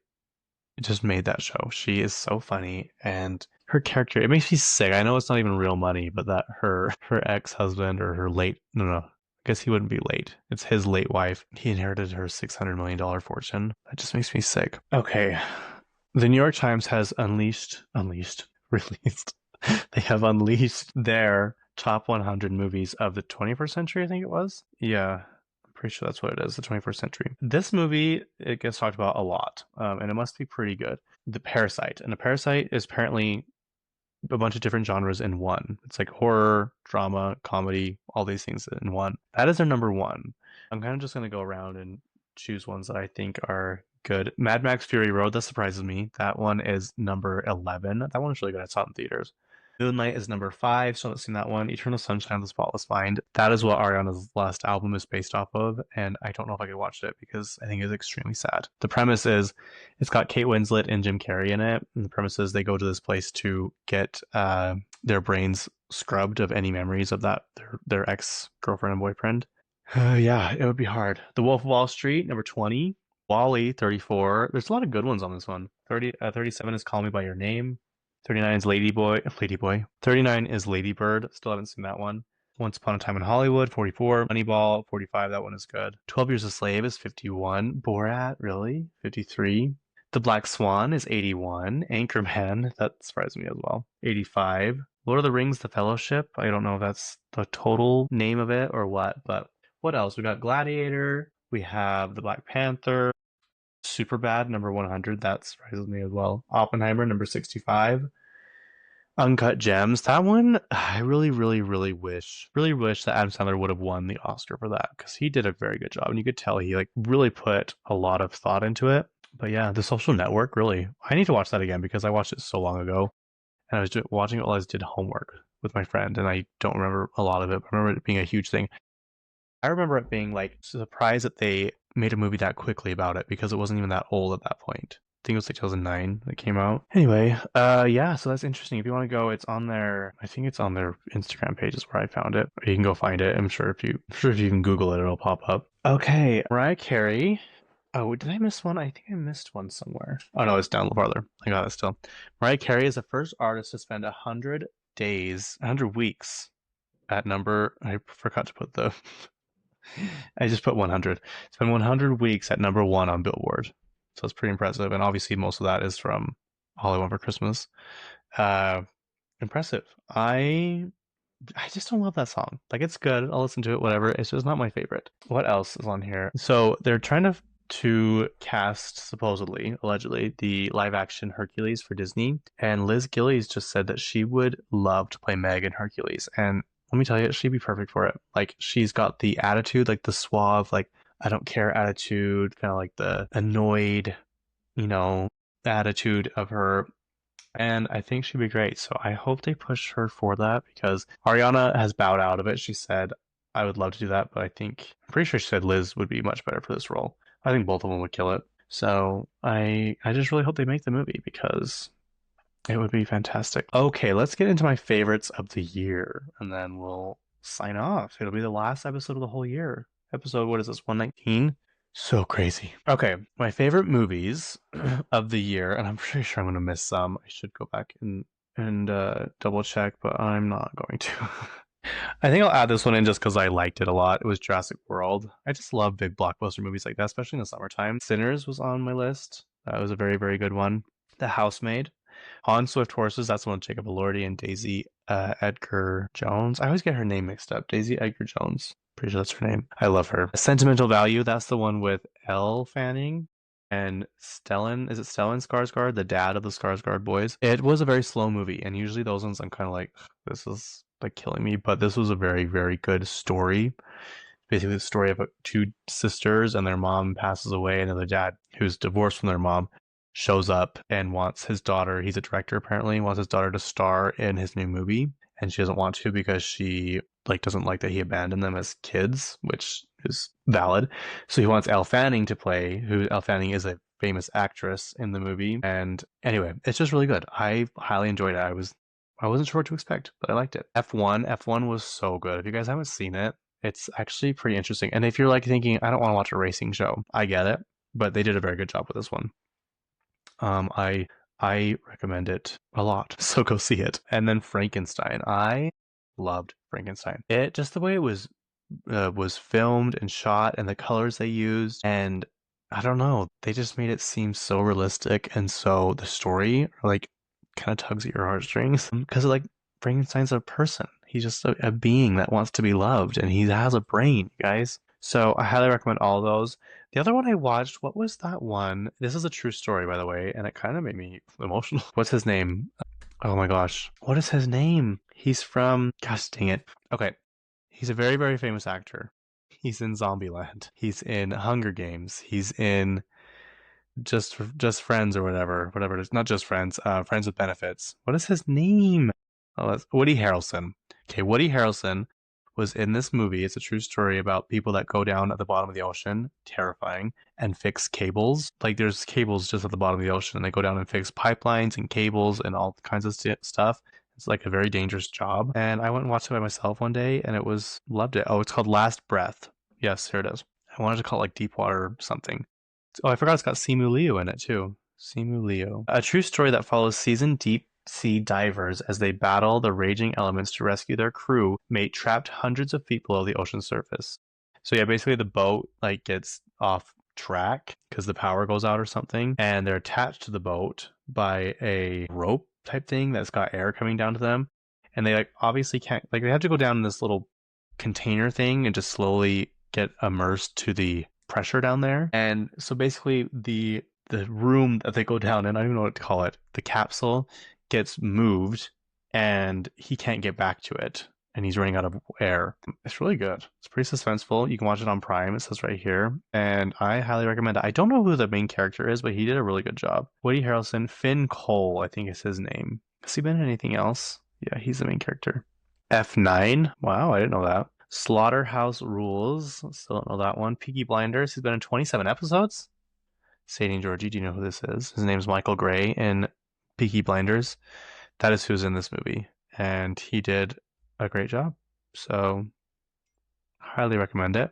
just made that show. She is so funny and her character, it makes me sick. I know it's not even real money, but that her ex-husband or her late no, I guess he wouldn't be late. It's his late wife. He inherited her $600 million fortune. That just makes me sick. Okay. The New York Times has released. They have unleashed their top 100 movies of the 21st century, I think it was. Yeah, I'm pretty sure that's what it is, the 21st century. This movie, it gets talked about a lot, and it must be pretty good. The Parasite. And The Parasite is apparently a bunch of different genres in one. It's like horror, drama, comedy, all these things in one. That is their number one. I'm kind of just going to go around and choose ones that I think are good. Mad Max Fury Road, that surprises me. That one is number 11. That one is really good. I saw it in theaters. Moonlight is number 5, so I haven't seen that one. Eternal Sunshine of the Spotless Mind. That is what Ariana's last album is based off of, and I don't know if I could watch it because I think it's extremely sad. The premise is it's got Kate Winslet and Jim Carrey in it, and the premise is they go to this place to get their brains scrubbed of any memories of their ex girlfriend and boyfriend. Yeah, it would be hard. The Wolf of Wall Street, number 20. Wally, 34. There's a lot of good ones on this one. 37 is Call Me by Your Name. 39 is Ladyboy. 39 is Ladybird. Still haven't seen that one. Once Upon a Time in Hollywood, 44. Moneyball, 45. That one is good. 12 Years a Slave is 51. Borat, really? 53. The Black Swan is 81. Anchorman, that surprised me as well. 85. Lord of the Rings, The Fellowship. I don't know if that's the total name of it or what, but what else? We got Gladiator. We have The Black Panther. Superbad, number 100. That surprises me as well. Oppenheimer, number 65. Uncut Gems. That one, I really wish that Adam Sandler would have won the Oscar for that because he did a very good job, and you could tell he like really put a lot of thought into it. But yeah, The Social Network, really, I need to watch that again because I watched it so long ago, and I was watching it while I did homework with my friend, and I don't remember a lot of it. But I remember it being a huge thing. I remember it being like surprised that they made a movie that quickly about it because it wasn't even that old at that point. I think it was like 2009 that came out. Anyway, yeah, so that's interesting. If you want to go, it's on their, I think it's on their Instagram page is where I found it. Or you can go find it. I'm sure if you can Google it, it'll pop up. Okay, Mariah Carey. Oh, did I miss one? I think I missed one somewhere. Oh no, it's down farther. I got it still. Mariah Carey is the first artist to spend 100 weeks at number. I forgot to put the I just put 100. It's been 100 weeks at number one on Billboard. So it's pretty impressive. And obviously, most of that is from All I Want for Christmas. Uh, Impressive. I just don't love that song. Like, it's good. I'll listen to it, whatever. It's just not my favorite. What else is on here? So they're trying to cast, supposedly, allegedly, the live action Hercules for Disney. And Liz Gillies just said that she would love to play Meg in Hercules. And let me tell you, she'd be perfect for it. Like, she's got the attitude, like the suave, like, I don't care attitude, kind of like the annoyed, you know, attitude of her. And I think she'd be great. So I hope they push her for that because Ariana has bowed out of it. She said, I would love to do that, but I'm pretty sure she said Liz would be much better for this role. I think both of them would kill it. So I just really hope they make the movie because it would be fantastic. Okay, let's get into my favorites of the year and then we'll sign off. It'll be the last episode of the whole year. Episode, what is this, 119? So crazy. Okay, my favorite movies of the year, and I'm pretty sure I'm gonna miss some. I should go back and double check, but I'm not going to. I think I'll add this one in just because I liked it a lot. It was Jurassic World. I just love big blockbuster movies like that, especially in the summertime. Sinners was on my list. That was a very, very good one. The Housemaid. On Swift Horses, that's the one with Jacob Elordi and Daisy Edgar Jones. I always get her name mixed up. Daisy Edgar Jones. Pretty sure that's her name. I love her. Sentimental Value, that's the one with Elle Fanning and Stellan. Is it Stellan Skarsgård, the dad of the Skarsgård boys? It was a very slow movie, and usually those ones I'm kind of like, this is like killing me, but this was a very, very good story. Basically, the story of two sisters, and their mom passes away, and then the dad, who's divorced from their mom, shows up and wants his daughter, he's a director apparently, wants his daughter to star in his new movie, and she doesn't want to because she like doesn't like that he abandoned them as kids, which is valid. So he wants Elle Fanning to play, who Elle Fanning is a famous actress in the movie. And anyway, it's just really good. I highly enjoyed it. I wasn't sure what to expect, but I liked it. F1 was so good. If you guys haven't seen it, it's actually pretty interesting. And if you're like thinking, I don't want to watch a racing show, I get it, but they did a very good job with this one. I I recommend it a lot. So go see it. And then Frankenstein. I loved Frankenstein. It just the way it was filmed and shot and the colors they used and I don't know, they just made it seem so realistic and so the story like kind of tugs at your heartstrings because like Frankenstein's a person. He's just a being that wants to be loved and he has a brain, you guys. So I highly recommend all those. The other one I watched, what was that one? This is a true story, by the way, and it kind of made me emotional. What's his name? Oh my gosh. What is his name? He's from, gosh dang it. Okay. He's a very, very famous actor. He's in Zombieland. He's in Hunger Games. He's in just Friends or whatever it is. Not Just Friends. Friends with Benefits. What is his name? Oh, that's Woody Harrelson. Okay, Woody Harrelson was in this movie. It's a true story about people that go down at the bottom of the ocean, terrifying, and fix cables. Like there's cables just at the bottom of the ocean, and they go down and fix pipelines and cables and all kinds of stuff. It's like a very dangerous job. And I went and watched it by myself one day, and loved it. Oh, it's called Last Breath. Yes, here it is. I wanted to call it like Deepwater something. Oh, I forgot it's got Simu Liu in it too. Simu Liu. A true story that follows seasoned deep sea divers as they battle the raging elements to rescue their crew mate trapped hundreds of feet below the ocean surface. So yeah, basically the boat like gets off track because the power goes out or something, and they're attached to the boat by a rope type thing that's got air coming down to them, and they like obviously can't like they have to go down in this little container thing and just slowly get immersed to the pressure down there. And so basically the room that they go down in, I don't even know what to call it, the capsule gets moved and he can't get back to it and he's running out of air. It's really good. It's pretty suspenseful. You can watch it on Prime. It says right here. And I highly recommend it. I don't know who the main character is, but he did a really good job. Woody Harrelson, Finn Cole, I think is his name. Has he been in anything else? Yeah, he's the main character. F9. Wow, I didn't know that. Slaughterhouse Rules. Still don't know that one. Peaky Blinders. He's been in 27 episodes. Sadie and Georgie, do you know who this is? His name's Michael Gray in Peaky Blinders. That is who's in this movie. And he did a great job. So, highly recommend it.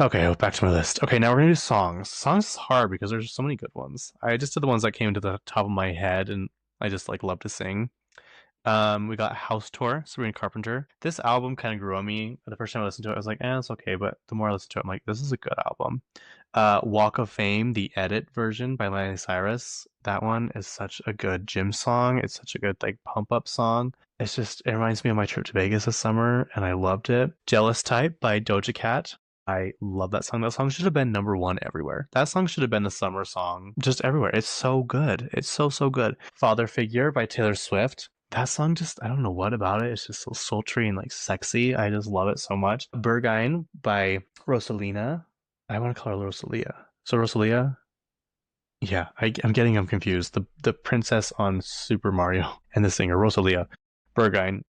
Okay, back to my list. Okay, now we're going to do songs. Songs is hard because there's so many good ones. I just did the ones that came to the top of my head and I just like love to sing. We got House Tour, Sabrina Carpenter. This album kind of grew on me. The first time I listened to it, I was like, it's okay. But the more I listened to it, I'm like, this is a good album. Walk of Fame, the edit version by Miley Cyrus. That one is such a good gym song. It's such a good like pump up song. It reminds me of my trip to Vegas this summer and I loved it. Jealous Type by Doja Cat. I love that song. That song should have been number one everywhere. That song should have been the summer song just everywhere. It's so good. It's so, so good. Father Figure by Taylor Swift. That song just, I don't know what about it. It's just so sultry and like sexy. I just love it so much. Berghain by Rosalina. I want to call her Rosalia. So Rosalia? Yeah, I'm getting them confused. The princess on Super Mario and the singer Rosalia. Berghain.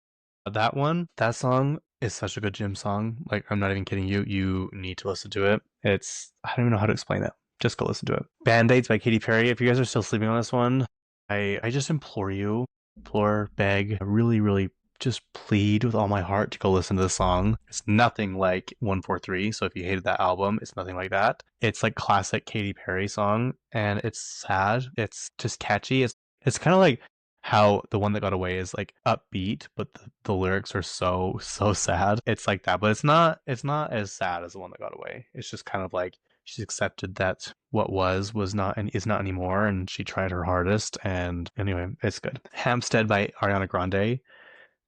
That song is such a good gym song. Like, I'm not even kidding you. You need to listen to it. I don't even know how to explain it. Just go listen to it. Band-Aids by Katy Perry. If you guys are still sleeping on this one, I just implore, beg, really, really just plead with all my heart to go listen to the song. It's nothing like 143. So if you hated that album, it's nothing like that. It's like classic Katy Perry song and it's sad. It's just catchy. It's kind of like how the one that got away is like upbeat, but the lyrics are so sad. It's like that, but it's not as sad as the one that got away. It's just kind of like she's accepted that what was not and is not anymore, and she tried her hardest. And anyway, it's good. Hampstead by Ariana Grande.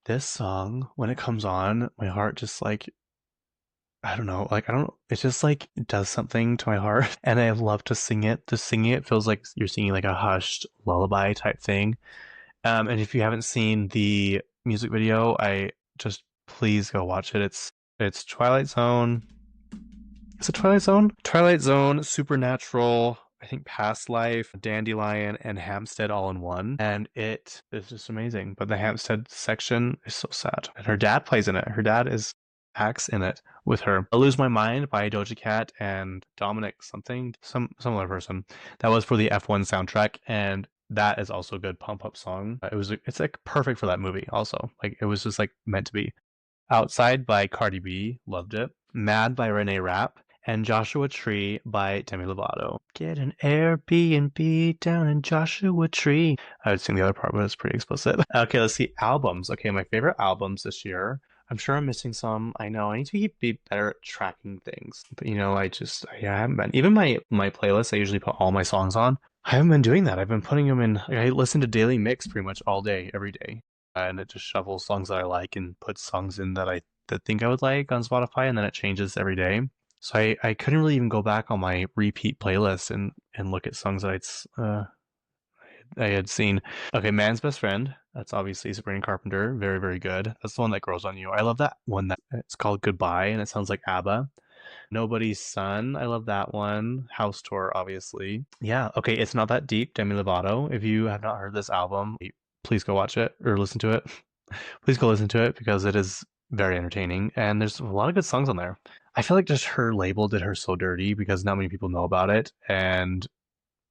This song, when it comes on, my heart just like I don't know, like I don't. It just like does something to my heart, and I love to sing it. To sing it feels like you're singing like a hushed lullaby type thing. And if you haven't seen the music video, I just please go watch it. It's Twilight Zone. Is it Twilight Zone? Twilight Zone, Supernatural, I think Past Life, Dandelion, and Hampstead all in one. And it is just amazing. But the Hampstead section is so sad. And her dad plays in it. Her dad acts in it with her. I Lose My Mind by Doja Cat and Dominic something, some other person. That was for the F1 soundtrack. And that is also a good pump up song. It's like perfect for that movie also. Like it was just like meant to be. Outside by Cardi B, loved it. Mad by Renee Rapp and Joshua Tree by Demi Lovato. Get an Airbnb down in Joshua Tree. I would sing the other part, but it's pretty explicit. Okay, let's see. Albums. Okay, my favorite albums this year. I'm sure I'm missing some. I know I need to be better at tracking things. But I haven't been. Even my playlist, I usually put all my songs on. I haven't been doing that. I've been putting them in. Like, I listen to Daily Mix pretty much all day, every day, and it just shuffles songs that I like and puts songs in that think I would like on Spotify, and then it changes every day. So I couldn't really even go back on my repeat playlist and look at songs that I had seen. Okay, Man's Best Friend. That's obviously Sabrina Carpenter. Very, very good. That's the one that grows on you. I love that one. That it's called Goodbye, and it sounds like ABBA. Nobody's Son. I love that one. House Tour, obviously. Yeah. Okay, It's Not That Deep. Demi Lovato. If you have not heard this album, please go watch it or listen to it. Please go listen to it because it is very entertaining and there's a lot of good songs on there. I feel like just her label did her so dirty because not many people know about it, and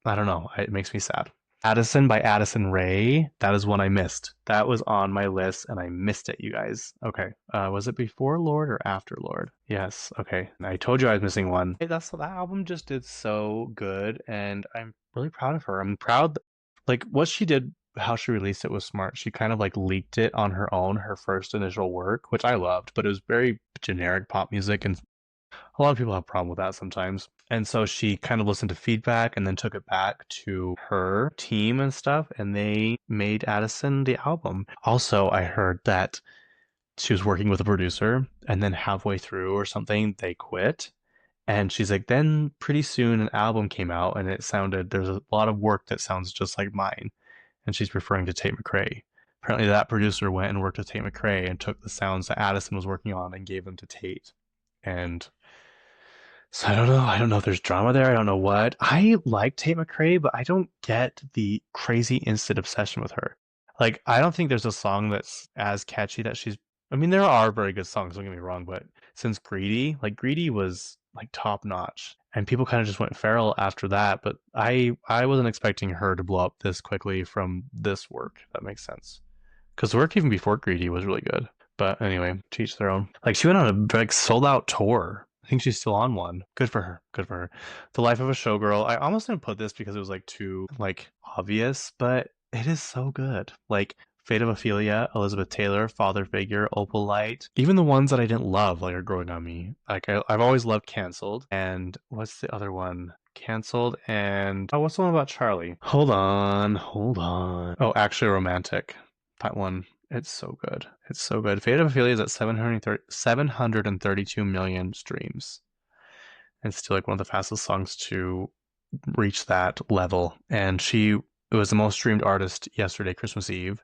I don't know. It makes me sad. Addison by Addison Rae. That is one I missed. That was on my list and I missed it, you guys. Okay. Was it before Lord or after Lord? Yes. Okay. I told you I was missing one. Hey, that album just did so good and I'm really proud of her. I'm proud. Like what she did, how she released it was smart. She kind of like leaked it on her own, her first initial work, which I loved, but it was very generic pop music and a lot of people have a problem with that sometimes. And so she kind of listened to feedback and then took it back to her team and stuff, and they made Addison the album. Also, I heard that she was working with a producer, and then halfway through or something, they quit. And she's like, then pretty soon an album came out, and there's a lot of work that sounds just like mine. And she's referring to Tate McRae. Apparently, that producer went and worked with Tate McRae and took the sounds that Addison was working on and gave them to Tate. And so I don't know. I don't know if there's drama there. I don't know what. I like Tate McRae, but I don't get the crazy instant obsession with her. Like, I don't think there's a song that's as catchy that she's. I mean, there are very good songs, don't get me wrong, but since Greedy was like top notch. And people kind of just went feral after that, but I wasn't expecting her to blow up this quickly from this work. If that makes sense. Because the work even before Greedy was really good. But anyway, to each their own. Like she went on a like sold out tour. I think she's still on one. Good for her. Good for her. The Life of a Showgirl. I almost didn't put this because it was like too like obvious, but it is so good. Like Fate of Ophelia, Elizabeth Taylor, Father Figure, Opal Light. Even the ones that I didn't love like are growing on me. Like I've always loved Cancelled. And what's the other one? Cancelled and oh, what's the one about Charlie? Hold on, hold on. Oh, Actually Romantic. That one. It's so good. It's so good. Fate of Ophelia is at 732 million streams. And it's still like one of the fastest songs to reach that level. And it was the most streamed artist yesterday, Christmas Eve.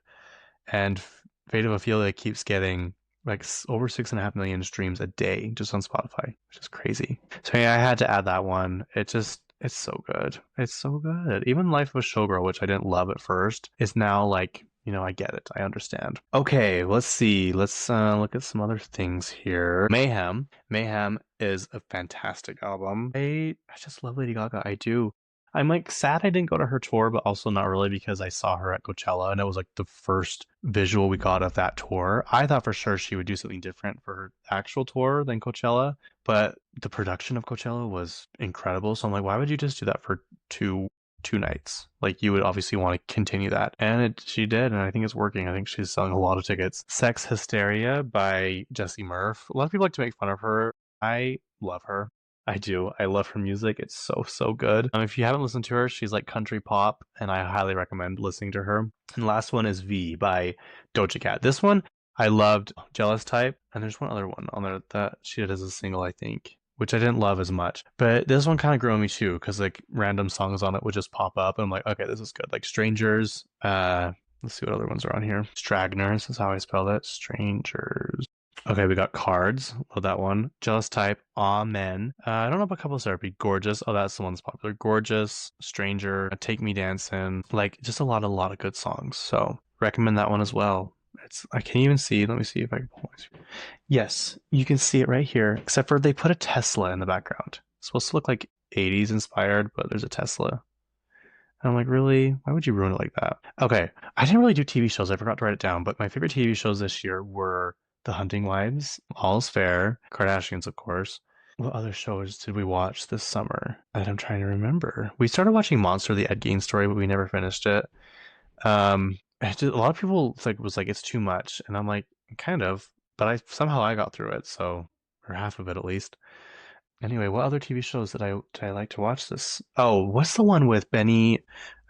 And Fate of Ophelia keeps getting like over 6.5 million streams a day just on Spotify, which is crazy. So yeah, I had to add that one. It's so good. It's so good. Even Life of a Showgirl, which I didn't love at first, is now like, I get it. I understand. Okay, let's see. Let's look at some other things here. Mayhem. Mayhem is a fantastic album. I just love Lady Gaga. I do. I'm like sad I didn't go to her tour, but also not really because I saw her at Coachella and it was like the first visual we got of that tour. I thought for sure she would do something different for her actual tour than Coachella, but the production of Coachella was incredible. So I'm like, why would you just do that for two nights? Like you would obviously want to continue that, and she did, and I think it's working. I think she's selling a lot of tickets. Sex Hysteria by Jessie Murph. A lot of people like to make fun of her. I love her. I do. I love her music. It's so, so good. If you haven't listened to her, she's like country pop, and I highly recommend listening to her. And last one is V by Doja Cat. This one, I loved Jealous Type, and there's one other one on there that she did as a single, I think, which I didn't love as much. But this one kind of grew on me too, because like random songs on it would just pop up, and I'm like, okay, this is good. Like Strangers, let's see what other ones are on here. Stragners is how I spell it. Strangers. Okay, we got Cards. Love that one. Jealous Type. Amen. I don't know about Couples Therapy. Gorgeous. Oh, that's the one that's popular. Gorgeous. Stranger. Take Me Dancing. Like, just a lot of good songs. So, recommend that one as well. I can even see. Let me see if I can pull my. Yes, you can see it right here. Except for they put a Tesla in the background. It's supposed to look like 80s inspired, but there's a Tesla. And I'm like, really? Why would you ruin it like that? Okay, I didn't really do TV shows. I forgot to write it down, but my favorite TV shows this year were The Hunting Wives, All's Fair, Kardashians, of course, What other shows did we watch this summer that I'm trying to remember? We started watching Monster: The Ed Gein Story, but we never finished it. A lot of people was like it's too much, and I'm like kind of, but I somehow I got through it, so or half of it at least. Anyway, what other TV shows did I like to watch this? Oh, what's the one with Benny?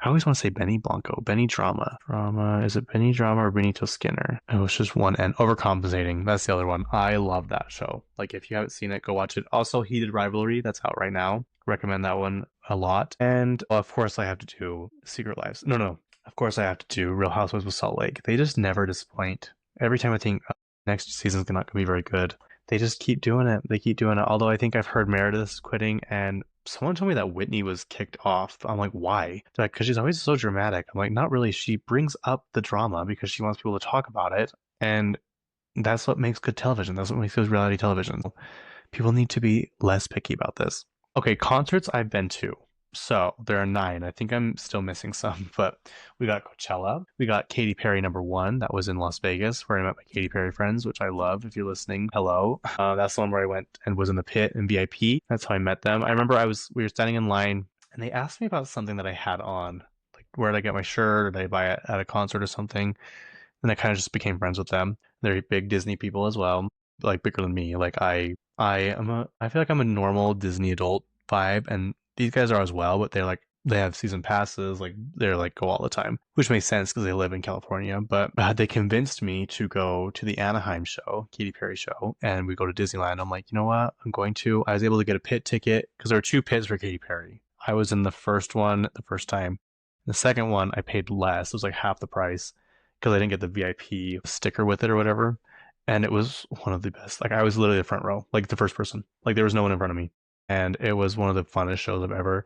I always want to say Benny Blanco, Benny Drama. Drama, is it Benny Drama or Benito Skinner? Oh, it's just one and Overcompensating. That's the other one. I love that show. Like if you haven't seen it, go watch it. Also, Heated Rivalry, that's out right now. Recommend that one a lot. And of course, I have to do Secret Lives. No. Of course, I have to do Real Housewives of Salt Lake. They just never disappoint. Every time I think next season's not going to be very good, they just keep doing it. They keep doing it. Although I think I've heard Meredith's quitting, and someone told me that Whitney was kicked off. I'm like, why? They're like, because she's always so dramatic. I'm like, not really. She brings up the drama because she wants people to talk about it, and that's what makes good television. That's what makes good reality television. People need to be less picky about this. Okay, concerts I've been to. So there are 9. I think I'm still missing some, but we got Coachella. We got Katy Perry #1. That was in Las Vegas, where I met my Katy Perry friends, which I love. If you're listening, hello. That's the one where I went and was in the pit in VIP. That's how I met them. I remember we were standing in line, and they asked me about something that I had on, like where did I get my shirt, or did I buy it at a concert or something. And I kind of just became friends with them. They're big Disney people as well, like bigger than me. Like I feel like I'm a normal Disney adult vibe, and these guys are as well, but they have season passes, like they're like go all the time, which makes sense because they live in California. But they convinced me to go to the Anaheim show, Katy Perry show, and we go to Disneyland. I'm like, you know what? I'm going to. I was able to get a pit ticket because there were 2 pits for Katy Perry. I was in the first one the first time. The second one I paid less. It was like half the price because I didn't get the VIP sticker with it or whatever. And it was one of the best. Like I was literally the front row, like the first person. Like there was no one in front of me. And it was one of the funnest shows I've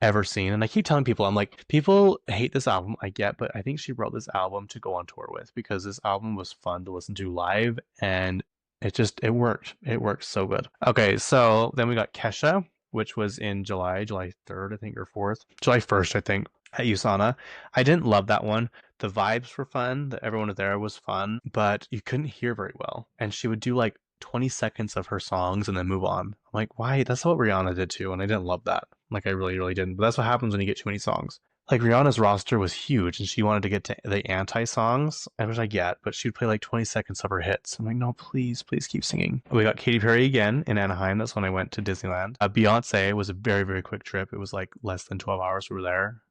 ever seen. And I keep telling people, I'm like, people hate this album, I get, but I think she wrote this album to go on tour with because this album was fun to listen to live and it worked. It worked so good. Okay, so then we got Kesha, which was in July 3rd, I think, or 4th. July 1st, I think, at USANA. I didn't love that one. The vibes were fun, that everyone there was fun, but you couldn't hear very well. And she would do like 20 seconds of her songs and then move on. I'm like, why? That's what Rihanna did too, and I didn't love that. Like, I really, really didn't. But that's what happens when you get too many songs. Like, Rihanna's roster was huge, and she wanted to get to the anti songs, which I get, but she'd play like 20 seconds of her hits. I'm like, no, please, please keep singing. We got Katy Perry again in Anaheim. That's when I went to Disneyland. Beyonce was a very, very quick trip. It was like less than 12 hours we were there.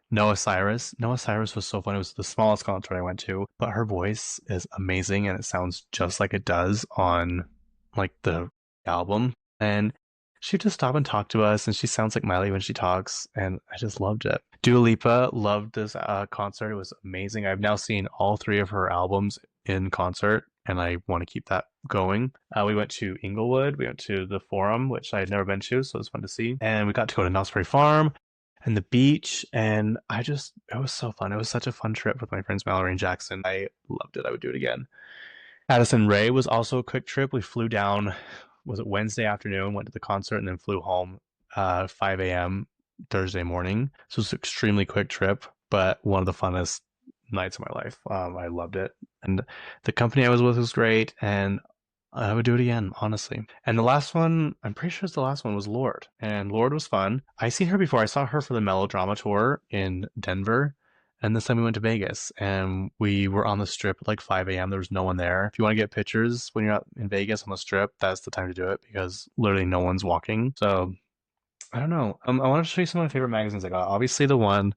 Noah Cyrus. Noah Cyrus was so fun. It was the smallest concert I went to, but her voice is amazing and it sounds just like it does on like the album. And she just stopped and talked to us, and she sounds like Miley when she talks, and I just loved it. Dua Lipa loved this concert. It was amazing. I've now seen all 3 of her albums in concert, and I want to keep that going. We went to Inglewood. We went to the Forum, which I had never been to, so it was fun to see. And we got to go to Knott's Berry Farm and the beach, and it was so fun. It was such a fun trip with my friends Mallory and Jackson. I loved it. I would do it again. Addison Rae was also a quick trip. We flew down, was it Wednesday afternoon, went to the concert, and then flew home 5 a.m. Thursday morning. So it was an extremely quick trip, but one of the funnest nights of my life. I loved it. And the company I was with was great, and I would do it again, honestly. And the last one, I'm pretty sure it's the last one, was Lorde. And Lorde was fun. I seen her before. I saw her for the Melodrama tour in Denver. And this time we went to Vegas and we were on the strip at like 5 a.m. There was no one there. If you want to get pictures when you're out in Vegas on the strip, that's the time to do it because literally no one's walking. So I don't know. I want to show you some of my favorite magazines I got. Obviously, the Gwyneth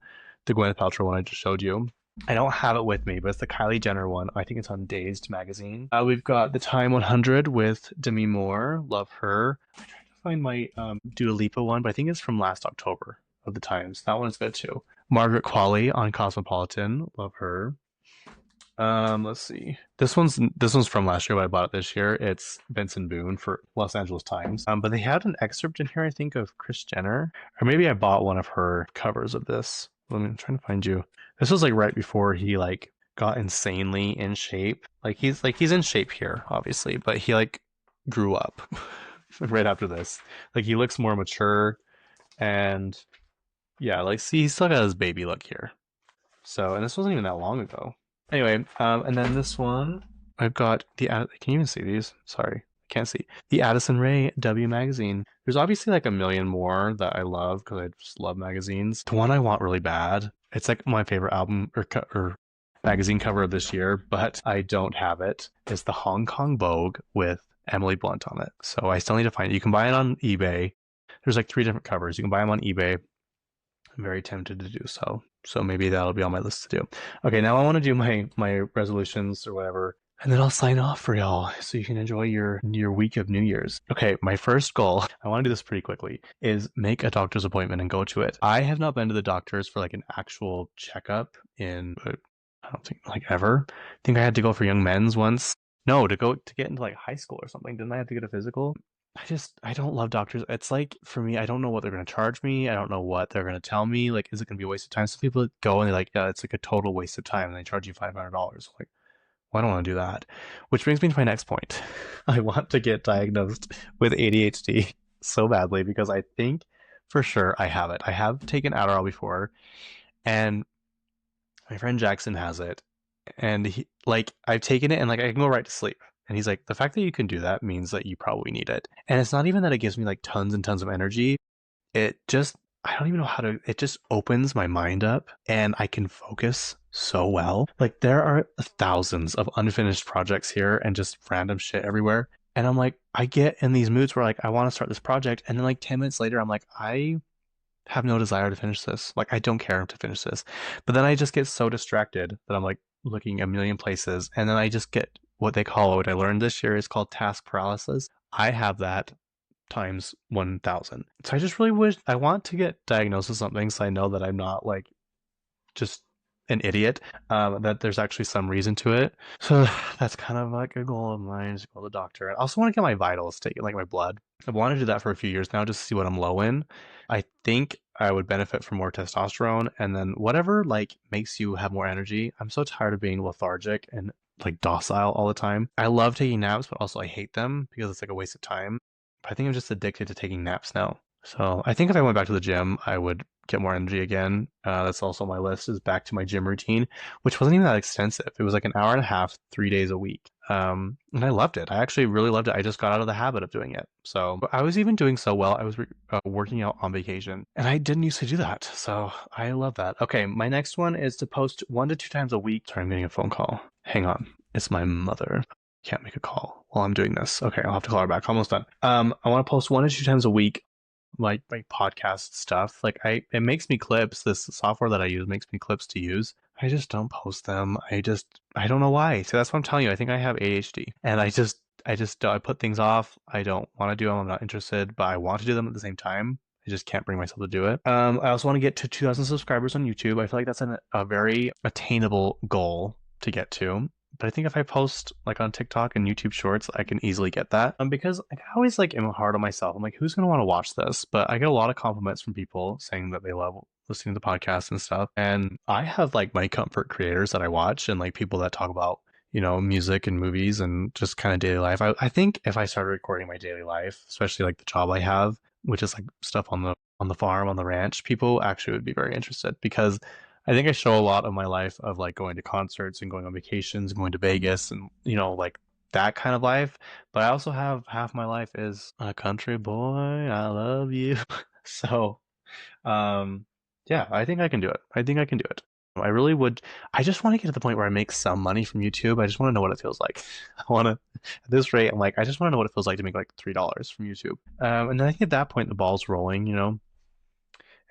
Paltrow one I just showed you. I don't have it with me, but it's the Kylie Jenner one. I think it's on Dazed magazine. We've got the Time 100 with Demi Moore. Love her. I tried to find my Dua Lipa one, but I think it's from last October of the Times. That one's good too. Margaret Qualley on Cosmopolitan. Love her. Let's see. This one's from last year, but I bought it this year. It's Benson Boone for Los Angeles Times. But they had an excerpt in here, I think, of Kris Jenner, or maybe I bought one of her covers of this. I'm trying to find you. This was like right before he like got insanely in shape. He's in shape here, obviously, but he like grew up right after this. Like he looks more mature, and yeah, like see, he's still got his baby look here. So, and this wasn't even that long ago. Anyway, and then this one, I've got the. Can you even see these? Sorry, can't see. The Addison Rae W magazine. There's obviously like a million more that I love because I just love magazines. The one I want really bad, it's like my favorite album or magazine cover of this year, but I don't have it. It's the Hong Kong Vogue with Emily Blunt on it. So I still need to find it. You can buy it on eBay. There's like three different covers. You can buy them on eBay. I'm very tempted to do so. So maybe that'll be on my list to do. Okay, now I want to do my resolutions or whatever, and then I'll sign off for y'all so you can enjoy your week of New Year's. Okay, my first goal, I want to do this pretty quickly, is make a doctor's appointment and go to it. I have not been to the doctors for like an actual checkup in I don't think like ever. I think I had to go for young men's once. No, to get into like high school or something. Didn't I have to get a physical? I don't love doctors. It's like for me, I don't know what they're gonna charge me. I don't know what they're gonna tell me. Like, is it gonna be a waste of time? Some people go and they're like, yeah, it's like a total waste of time, and they charge you $500. Like, well, I don't want to do that. Which brings me to my next point. I want to get diagnosed with ADHD so badly because I think for sure I have it. I have taken Adderall before, and my friend Jackson has it, and I've taken it and like I can go right to sleep. And he's like, the fact that you can do that means that you probably need it. And it's not even that it gives me like tons and tons of energy. It just I don't even know how to it just opens my mind up and I can focus so well. Like there are thousands of unfinished projects here and just random shit everywhere. And I'm like, I get in these moods where like I want to start this project and then like 10 minutes later I'm like, I have no desire to finish this. Like I don't care to finish this. But then I just get so distracted that I'm like looking a million places and then I just get what I learned this year is called task paralysis. I have that times 1000. So I just really wish I want to get diagnosed with something so I know that I'm not like just an idiot, that there's actually some reason to it. So that's kind of like a goal of mine is to go to the doctor. I also want to get my vitals taken, like my blood. I've wanted to do that for a few years now just to see what I'm low in. I think I would benefit from more testosterone and then whatever like makes you have more energy. I'm so tired of being lethargic and like docile all the time. I love taking naps, but also I hate them because it's like a waste of time. But I think I'm just addicted to taking naps now. So I think if I went back to the gym, I would get more energy again. That's also on my list is back to my gym routine, which wasn't even that extensive. It was like an hour and a half, 3 days a week. And I loved it. I actually really loved it. I just got out of the habit of doing it. So I was even doing so well. I was working out on vacation and I didn't used to do that. So I love that. Okay. My next one is to post 1 to 2 times a week. Sorry, I'm getting a phone call. Hang on. It's my mother. Can't make a call while I'm doing this. Okay. I'll have to call her back. Almost done. I want to post 1 to 2 times a week like podcast stuff. Like it makes me clips. This software that I use makes me clips to use. I just don't post them. I don't know why. So that's what I'm telling you. I think I have ADHD, and I put things off. I don't want to do them. I'm not interested, but I want to do them at the same time. I just can't bring myself to do it. I also want to get to 2,000 subscribers on YouTube. I feel like that's a very attainable goal to get to. But I think if I post like on TikTok and YouTube Shorts, I can easily get that. Because I always like am hard on myself. I'm like, who's gonna want to watch this? But I get a lot of compliments from people saying that they love listening to the podcast and stuff. And I have like my comfort creators that I watch and like people that talk about music and movies and just kind of daily life. I think if I started recording my daily life, especially like the job I have, which is like stuff on the farm, on the ranch, people actually would be very interested because I think I show a lot of my life of like going to concerts and going on vacations, going to Vegas and like that kind of life. But I also have half my life is a country boy. I love you. So, um, yeah, I think I can do it. I think I can do it. I really would. I just want to get to the point where I make some money from YouTube. I just want to know what it feels like. I want to, at this rate, I'm like, I just want to know what it feels like to make like $3 from YouTube. And then I think at that point the ball's rolling.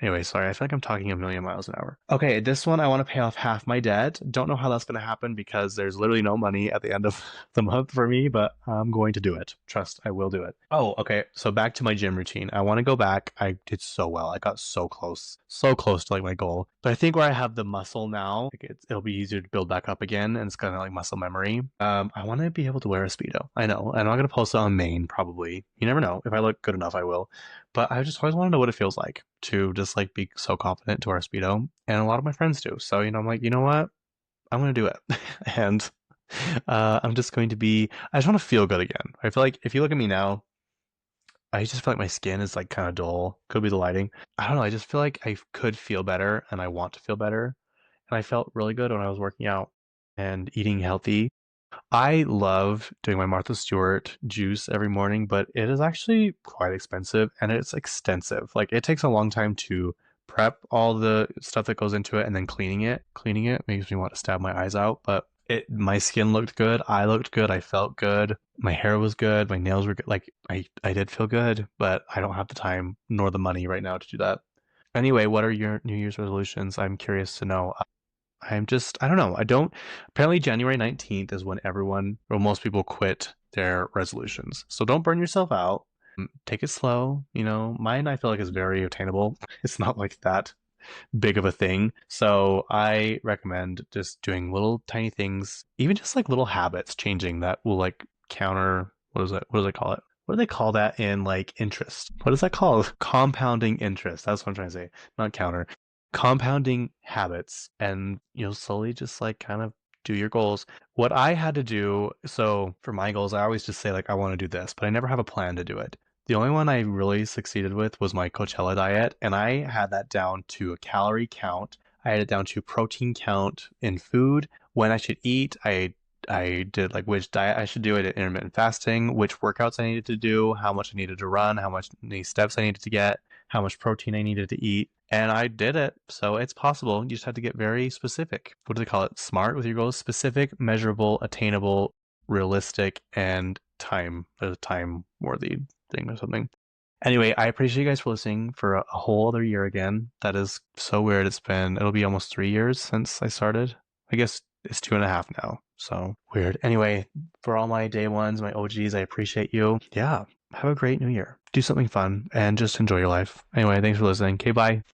Anyway, sorry, I feel like I'm talking a million miles an hour. Okay, this one I want to pay off half my debt. Don't know how that's going to happen because there's literally no money at the end of the month for me, but I'm going to do it. Trust, I will do it. Oh, okay. So back to my gym routine. I want to go back. I did so well. I got so close to like my goal. But I think where I have the muscle now, like it'll be easier to build back up again, and it's kind of like muscle memory. I want to be able to wear a speedo. I know, and I'm not gonna post it on Maine probably. You never know. If I look good enough, I will. But I just always want to know what it feels like to just like be so confident to wear a speedo, and a lot of my friends do. So I'm like, you know what? I'm gonna do it, and I'm just going to be. I just want to feel good again. I feel like if you look at me now, I just feel like my skin is like kind of dull. Could be the lighting. I don't know. I just feel like I could feel better, and I want to feel better. And I felt really good when I was working out and eating healthy. I love doing my Martha Stewart juice every morning, but it is actually quite expensive and it's extensive. Like it takes a long time to prep all the stuff that goes into it and then cleaning it. Cleaning it makes me want to stab my eyes out, but my skin looked good, I looked good, I felt good, my hair was good, my nails were good. Like I did feel good, but I don't have the time nor the money right now to do that. Anyway, what are your New Year's resolutions? I'm curious to know. I don't know. I don't, apparently January 19th is when everyone, or most people quit their resolutions. So don't burn yourself out. Take it slow. Mine I feel like is very attainable. It's not like that big of a thing. So I recommend just doing little tiny things, even just like little habits changing that will like counter, what is it? What do they call it? What do they call that in like interest? What is that called? Compounding interest. That's what I'm trying to say. Not counter. Compounding habits and slowly just like kind of do your goals. What I had to do, so for my goals, I always just say like I want to do this, but I never have a plan to do it. The only one I really succeeded with was my Coachella diet, and I had that down to a calorie count. I had it down to protein count in food, when I should eat. I did like which diet I should do. I did intermittent fasting, which workouts I needed to do, how much I needed to run, how much many steps I needed to get, how much protein I needed to eat. And I did it. So it's possible. You just have to get very specific. What do they call it? Smart with your goals. Specific, measurable, attainable, realistic, and time worthy thing or something. Anyway, I appreciate you guys for listening for a whole other year again. That is so weird. It'll be almost 3 years since I started. I guess it's 2.5 now. So weird. Anyway, for all my day ones, my OGs, I appreciate you. Yeah. Have a great new year. Do something fun and just enjoy your life. Anyway, thanks for listening. Okay, bye.